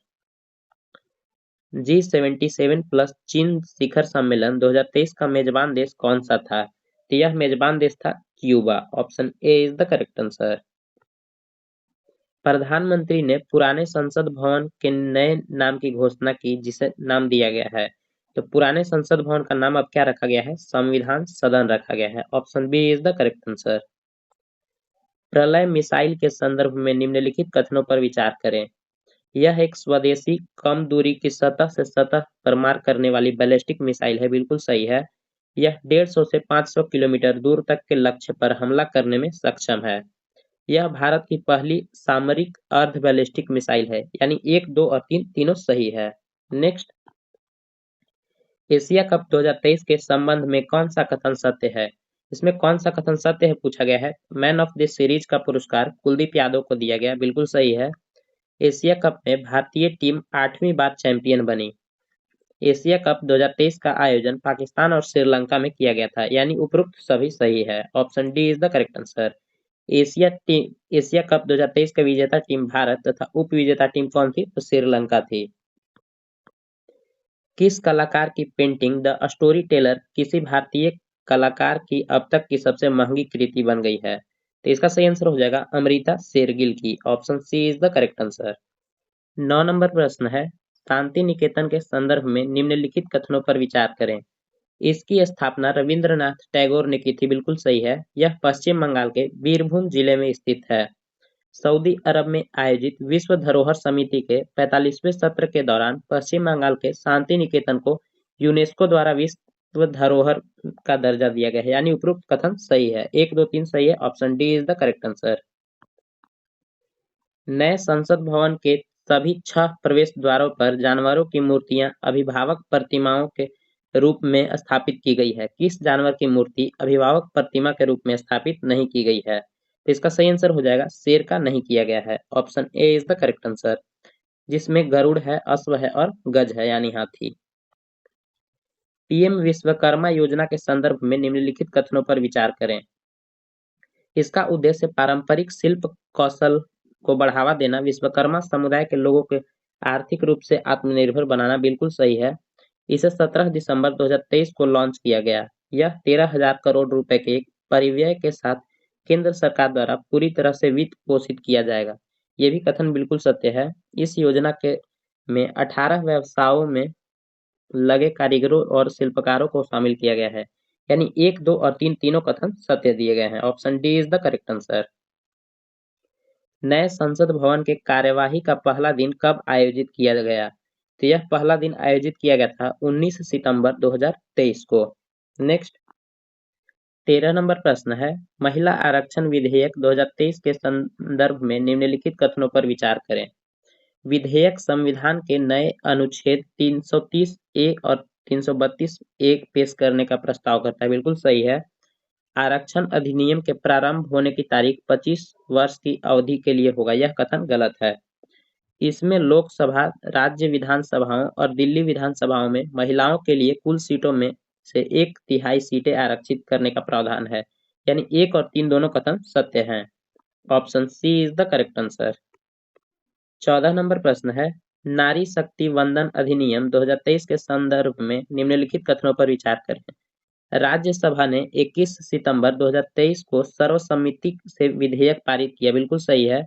G77 plus चीन शिखर सम्मेलन 2023 का मेजबान देश कौन सा था? तो यह मेजबान देश था Cuba. Option A is the correct answer. प्रधानमंत्री ने पुराने संसद भवन के नए नाम की घोषणा की जिसे नाम दिया गया है। तो पुराने संसद भवन का नाम अब क्या रखा गया है? संविधान सदन रखा गया है। Option B is the correct answer. Pralay missile के संदर्भ में निम्नलिखित कथनों पर विचार करें। यह एक स्वदेशी कम दूरी की सतह से सतह पर मार करने वाली बैलिस्टिक मिसाइल है। बिल्कुल सही है। यह 150 से 500 किलोमीटर दूर तक के लक्ष्य पर हमला करने में सक्षम है। यह भारत की पहली सामरिक अर्ध बैलिस्टिक मिसाइल है, यानी 1, 2 और 3 तीनों सही है। नेक्स्ट, एशिया कप 2023 के संबंध में कौन सा कथन सत्य है? इसमें कौन सा कथन सत्य है पूछा गया है। मैन ऑफ द सीरीज का पुरस्कार कुलदीप यादव को दिया गया। बिल्कुल सही है। एशिया कप में भारतीय टीम 8वीं बार चैंपियन बनी। एशिया कप 2023 का आयोजन पाकिस्तान और श्रीलंका में किया गया था, यानी उपरोक्त सभी सही है। Option D is the correct answer. Asia cup 2023 का विजेता टीम भारत तथा उप विजेता टीम कौन थी? तो श्रीलंका थी। किस कलाकार की पेंटिंग द स्टोरी टेलर किसी भारतीय कलाकार की अब तक की सबसे महंगी कृति बन गई है? तो इसका सही आंसर हो जाएगा अमृता शेरगिल की। Option C is the correct answer. 9 नंबर प्रश्न है, शांति निकेतन के संदर्भ में निम्नलिखित कथनों पर विचार करें। इसकी स्थापना रविंद्रनाथ टैगोर ने की थी। बिल्कुल सही है। यह पश्चिम बंगाल के बीरभूम जिले में स्थित है। सऊदी अरब में आयोजित विश्व धरोहर समिति के 45वें सत्र के दौरान पश्चिम बंगाल के शांति निकेतन को यूनेस्को द्वारा विश्व धरोहर का दर्जा दिया गया है, यानी उपरोक्त कथन सही है। 1, 2, 3 सही है। Option D is the correct answer. नए संसद भवन के सभी 6 प्रवेश द्वारों पर जानवरों की मूर्तियां अभिभावक प्रतिमाओं के रूप में स्थापित की गई है। किस जानवर की मूर्ति अभिभावक प्रतिमा के रूप में स्थापित नहीं की गई है? तो इसका सही आंसर हो जाएगा शेर का नहीं किया गया है। Option A is the correct answer, जिसमें गरुड़ है, अश्व है और गज है यानी हाथी। पीएम विश्वकर्मा योजना के संदर्भ में निम्नलिखित कथनों पर विचार करें। इसका उद्देश्य पारंपरिक शिल्प कौशल को बढ़ावा देना, विश्वकर्मा समुदाय के लोगों को आर्थिक रूप से आत्मनिर्भर बनाना। बिल्कुल सही है। इसे 17 दिसंबर 2023 को लॉन्च किया गया। यह 13,000 करोड़ रुपए के एक परिव्यय के साथ केंद्र सरकार द्वारा पूरी तरह से वित्त पोषित किया जाएगा। ये भी कथन बिल्कुल सत्य है। इस योजना के में 18 व्यवसायों में लगे कारीगरों और शिल्पकारों को शामिल किया गया है। यानी 1, 2 और 3 तीनों कथन सत्य दिए गए हैं। Option D is the correct answer. नए संसद भवन के कार्यवाही का पहला दिन कब आयोजित किया गया? तो यह पहला दिन आयोजित किया गया था 19 सितंबर 2023 को। नेक्स्ट 13 नंबर प्रश्न है, महिला आरक्षण विधेयक 2023 के संदर्भ में निम्नलिखित कथनों पर विचार करें। विधेयक संविधान के नए अनुच्छेद 330 ए और 332 ए पेश करने का प्रस्ताव करता है। बिल्कुल सही है। आरक्षण अधिनियम के प्रारंभ होने की तारीख 25 वर्ष की अवधि के लिए होगा, यह कथन गलत है। इसमें लोकसभा, राज्य विधानसभाओं और दिल्ली विधानसभाओं में महिलाओं के लिए कुल सीटों में से 1/3 सीटें आरक्षित करने का प्रावधान है। यानी 1 और 3 दोनों कथन सत्य हैं। Option C is the correct answer. 14 नंबर प्रश्न है, नारी शक्ति वंदन अधिनियम 2023 के संदर्भ में निम्नलिखित कथनों पर विचार करें। राज्यसभा ने 21 सितंबर 2023 को सर्वसम्मति से विधेयक पारित किया। बिल्कुल सही है।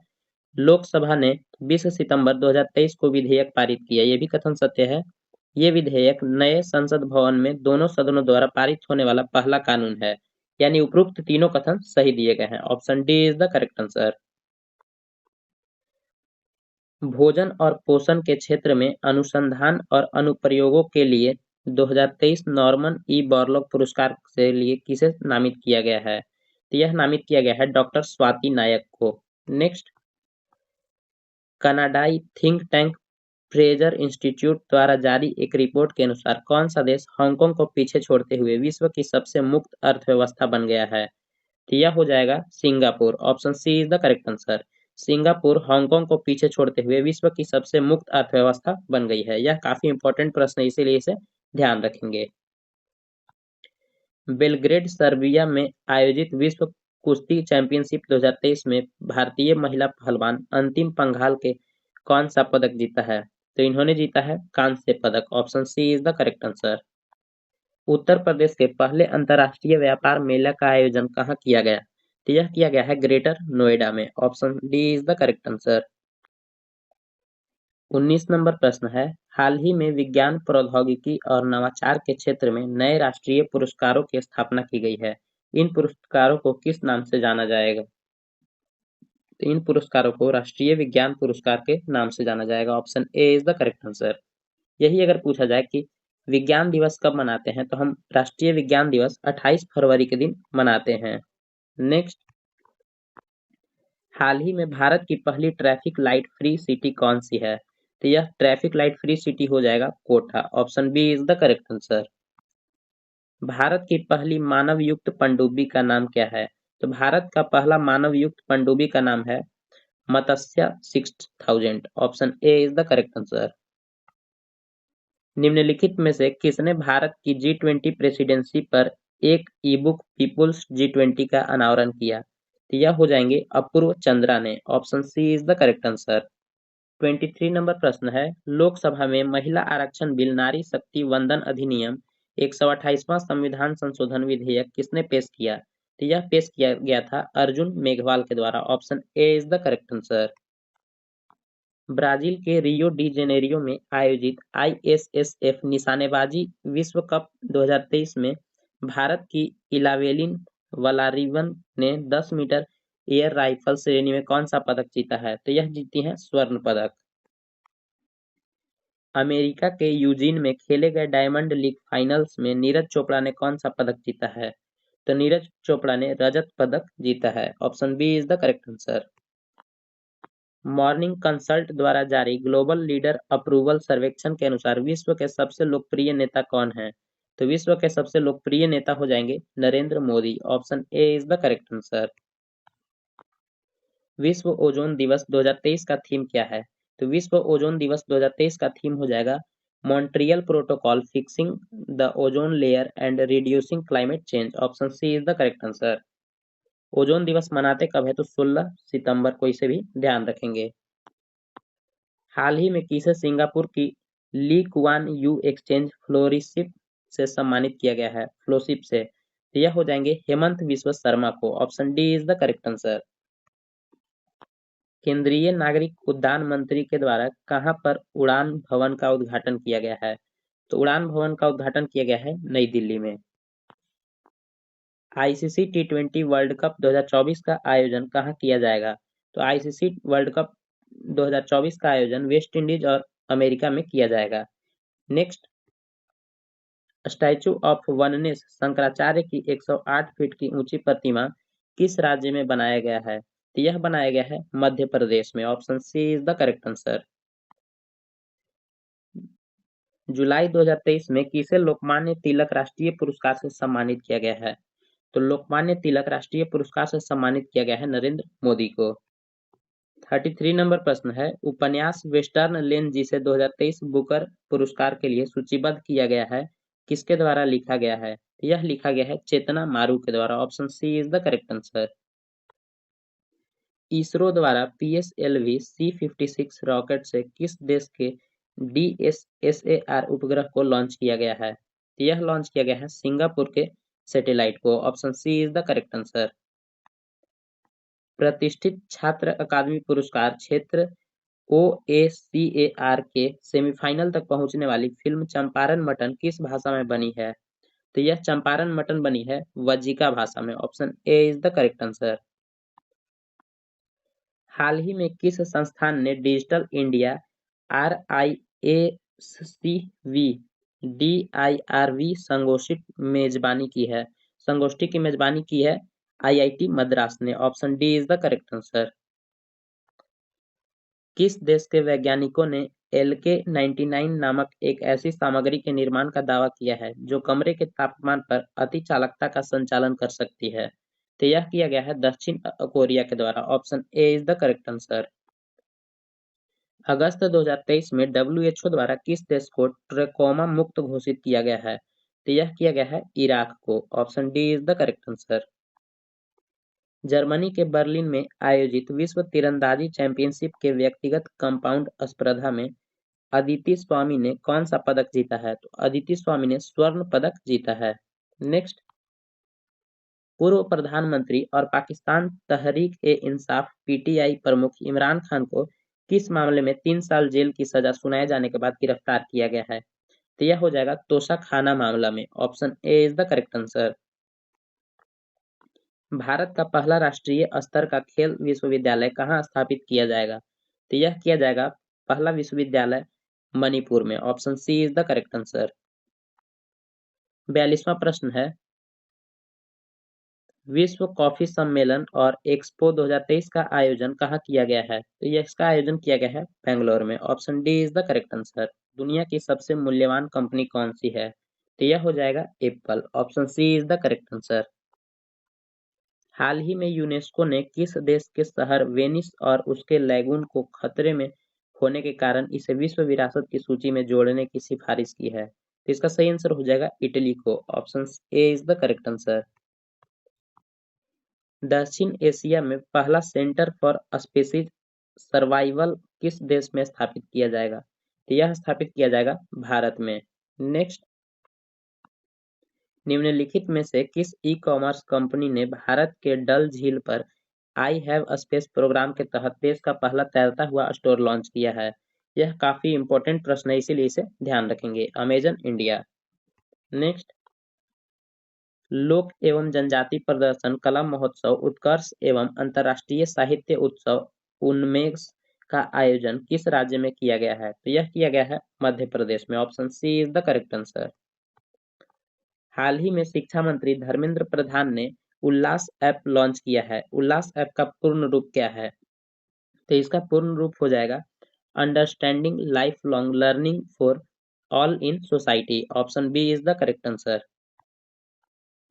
लोकसभा ने 20 सितंबर 2023 को विधेयक पारित किया। ये भी कथन सत्य है। ये विधेयक नए संसद भवन में दोनों सदनों द्वारा पारित होने वाला पहला कानून है। यानी उपरोक्त तीनों कथन सही दिए गए हैं। Option D is the correct answer. भोजन और पोषण के क्षेत्र में अनुसंधान और अनुप्रयोगों के लिए 2023 नॉर्मन ई बोरलॉग पुरस्कार से लिए किसे नामित किया गया है? तो यह नामित किया गया है डॉक्टर स्वाति नायक को। नेक्स्ट, कनाडाई थिंक टैंक फ्रेजर इंस्टीट्यूट द्वारा जारी एक रिपोर्ट के अनुसार कौन सा देश हांगकांग को पीछे छोड़ते हुए विश्व की सबसे मुक्त अर्थव्यवस्था बन गया है? तो यह हो जाएगा Singapore. Option C is the correct answer. Singapore Hong Kong को पीछे छोड़ते हुए विश्व की सबसे मुक्त अर्थव्यवस्था बन गई है। यह काफी इंपॉर्टेंट प्रश्न है, इसीलिए इसे ध्यान रखेंगे। बेलग्रेड सर्बिया में आयोजित विश्व कुश्ती चैंपियनशिप 2023 में भारतीय महिला पहलवान अंतिम पंघाल के कौन सा पदक जीता है? तो इन्होंने जीता है कांस्य पदक। Option C is the correct answer. Uttar Pradesh के पहले अंतर्राष्ट्रीय व्यापार मेला का आयोजन कहाँ किया गया? तो यह किया गया है ग्रेटर नोएडा में। Option D is the correct answer. 19 number प्रश्न है, हाल ही में विज्ञान, प्रौद्योगिकी और नवाचार के क्षेत्र में नए राष्ट्रीय पुरस्कारों की स्थापना की गई है। इन पुरस्कारों को किस नाम से जाना जाएगा? तो इन पुरस्कारों को राष्ट्रीय विज्ञान पुरस्कार के नाम से जाना जाएगा। Option A is the correct answer. यही अगर पूछा जाए कि विज्ञान दिवस कब मनाते हैं, तो हम राष्ट्रीय विज्ञान दिवस 28 फरवरी के दिन मनाते हैं। नेक्स्ट, हाल ही में भारत की पहली ट्रैफिक लाइट फ्री सिटी कौन सी है? तो यह ट्रैफिक लाइट फ्री सिटी हो जाएगा Kota. Option B is the correct answer. Bharat की पहली मानव युक्त पनडुब्बी का नाम क्या है? तो भारत का पहला मानव युक्त पनडुब्बी का नाम है मत्स्य 6000। Option A is the correct answer. निम्नलिखित में से किसने भारत की G20 प्रेसिडेंसी पर एक ई-बुक पीपुल्स G20 का अनावरण किया? तो यह हो जाएंगे अपूर्व चंद्रा ने। Option C is the correct answer. 23 नंबर प्रश्न है, लोकसभा में महिला आरक्षण बिल नारी शक्ति वंदन अधिनियम 128वां संविधान संशोधन विधेयक किसने पेश किया? तो यह पेश किया गया था अर्जुन मेघवाल के द्वारा। Option A is the correct answer. Brazil के रियो डी जेनेरियो में आयोजित ISSF निशानेबाजी विश्व कप 2023 में भारत की इलावेलिन वलारिवन ने 10 मीटर एयर राइफल श्रेणी में कौन सा पदक जीता है? तो यह जीती हैं स्वर्ण पदक। अमेरिका के यूजिन में खेले गए डायमंड लीग फाइनल्स में नीरज चोपड़ा ने कौन सा पदक जीता है? तो नीरज चोपड़ा ने रजत पदक जीता है। Option B is the correct answer. Morning consult द्वारा जारी ग्लोबल लीडर अप्रूवल सर्वेक्षण के अनुसार विश्व के सबसे लोकप्रिय नेता कौन है? तो विश्व के सबसे लोकप्रिय नेता हो जाएंगे Narendra Modi. Option A is the correct answer. विश्व ओजोन दिवस 2023 का थीम क्या है? तो विश्व ओजोन दिवस 2023 का थीम हो जाएगा Montreal protocol fixing the ozone layer and reducing climate change. Option C is the correct answer. Ozone दिवस मनाते कब है? तो 16 सितंबर को, इसे भी ध्यान रखेंगे। हाल ही में किसे सिंगापुर की ली कुआन यू एक्सचेंज फ्लोरीशिप से सम्मानित किया गया है? फ्लोशिप से। तो यह हो जाएंगे हेमंत विश्व शर्मा को। Option D is the correct answer. केंद्रीय नागरिक उड्डयन मंत्री के द्वारा कहां पर उड़ान भवन का उद्घाटन किया गया है? तो उड़ान भवन का उद्घाटन किया गया है नई दिल्ली में। आईसीसी टी20 वर्ल्ड कप 2024 का आयोजन कहां किया जाएगा? तो आईसीसी वर्ल्ड कप 2024 का आयोजन वेस्ट इंडीज और अमेरिका में किया जाएगा। Next, statue of oneness Shankaracharya की 108 फीट की ऊंची प्रतिमा किस राज्य में बनाया गया है? तो यह बनाया गया है मध्य प्रदेश में। Option C is the correct answer. जुलाई 2023 में किसे लोकमान्य तिलक राष्ट्रीय पुरस्कार से सम्मानित किया गया है? तो लोकमान्य तिलक राष्ट्रीय पुरस्कार से सम्मानित किया गया है नरेंद्र मोदी को। 33 नंबर प्रश्न है, उपन्यास वेस्टर्न लेन जिसे 2023 बुकर पुरस्कार के लिए सूचीबद्ध किया गया है, किसके द्वारा लिखा गया है? यह लिखा गया है चेतना मारू के द्वारा। Option C is the correct answer. ISRO द्वारा पीएसएलवी C56 रॉकेट से किस देश के DSSAR उपग्रह को लॉन्च किया गया है? यह लॉन्च किया गया है सिंगापुर के सैटेलाइट को। Option C is the correct answer. प्रतिष्ठित छात्र अकादमी पुरस्कार क्षेत्र OACAR के सेमीफाइनल तक पहुंचने वाली फिल्म चंपारण मटन किस भाषा में बनी है? तो यह चंपारण मटन बनी है वज्जिका भाषा में। Option A is the correct answer. हाल ही में किस संस्थान ने डिजिटल इंडिया RIACV DIRV संगोष्ठी की मेजबानी की है IIT मद्रास ने। Option D is the correct answer. किस देश के वैज्ञानिकों ने LK99 नामक एक ऐसी सामग्री के निर्माण का दावा किया है जो कमरे के तापमान पर अतिचालकता का संचालन कर सकती है? तो यह किया गया है दक्षिण कोरिया के द्वारा। Option A is the correct answer. अगस्त 2023 में WHO द्वारा किस देश को ट्रकोमा मुक्त घोषित किया गया है? तो यह किया गया है इराक को। Option D is the correct answer. Germany के बर्लिन में आयोजित विश्व तीरंदाजी चैंपियनशिप के व्यक्तिगत कंपाउंड स्पर्धा में अदिति स्वामी ने कौन सा पदक जीता है? तो अदिति स्वामी ने स्वर्ण पदक जीता है। नेक्स्ट, पूर्व प्रधानमंत्री और पाकिस्तान तहरीक-ए-इंसाफ PTI प्रमुख इमरान खान को किस मामले में 3 साल जेल की सजा सुनाए जाने के बाद गिरफ्तार किया गया है? तो यह हो जाएगा तोशाखाना मामला में। Option A is the correct answer. Bharat का पहला राष्ट्रीय स्तर का खेल विश्वविद्यालय कहाँ स्थापित किया जाएगा? तो यह किया जाएगा पहला विश्वविद्यालय मणिपुर में। Option C is the correct answer. 42वां प्रश्न है, विश्व कॉफी सम्मेलन और एक्सपो 2023 का आयोजन कहाँ किया गया है? तो यह इसका आयोजन किया गया है बेंगलोर में। Option D is the correct answer. दुनिया की सबसे मूल्यवान कंपनी कौन सी है? तो यह हो जाएगा Apple. Option C is the correct answer. हाल ही में यूनेस्को ने किस देश के शहर वेनिस और उसके लैगून को खतरे में होने के कारण इसे विश्व विरासत की सूची में जोड़ने की सिफारिश की है? तो इसका सही आंसर हो जाएगा इटली को। Option A is the correct answer. दक्षिण एशिया में पहला सेंटर फॉर स्पीशीज सर्वाइवल किस देश में स्थापित किया जाएगा? तो यह स्थापित किया जाएगा भारत में। नेक्स्ट, निम्नलिखित में से किस ई-कॉमर्स कंपनी ने भारत के डल झील पर आई हैव स्पेस प्रोग्राम के तहत देश का पहला तैरता हुआ स्टोर लॉन्च किया है? यह काफी इंपॉर्टेंट प्रश्न है, इसीलिए इसे ध्यान रखेंगे। Amazon India. नेक्स्ट, लोक एवं जनजाति प्रदर्शन कला महोत्सव उत्कर्ष एवं अंतर्राष्ट्रीय साहित्य उत्सव उन्मेष का आयोजन किस राज्य में किया गया है? तो यह किया गया है मध्य प्रदेश में। Option C is the correct answer. हाल ही में शिक्षा मंत्री धर्मेंद्र प्रधान ने उल्लास ऐप लॉन्च किया है। उल्लास ऐप का पूर्ण रूप क्या है? तो इसका पूर्ण रूप हो जाएगा understanding life long learning for all in society. Option B is the correct answer.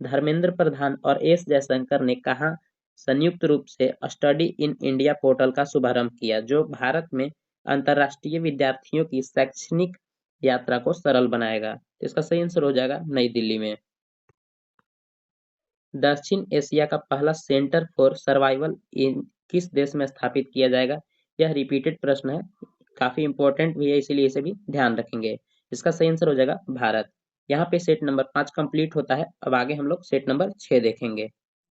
Dharmendra Pradhan और एस जयशंकर ने कहा संयुक्त रूप से स्टडी इन इंडिया पोर्टल का शुभारंभ किया, जो भारत में अंतर्राष्ट्रीय विद्यार्थियों की शैक्षणिक यात्रा को सरल बनाएगा। तो इसका सही आंसर हो जाएगा नई दिल्ली में। दक्षिण एशिया का पहला सेंटर फॉर सर्वाइवल इन किस देश में स्थापित किया जाएगा? यह रिपीटेड प्रश्न है, काफी इंपॉर्टेंट भी है, इसीलिए इसे भी ध्यान रखेंगे। इसका सही आंसर हो जाएगा भारत। यहाँ पे सेट नंबर 5 कंप्लीट होता है। अब आगे हम लोग सेट नंबर 6 देखेंगे।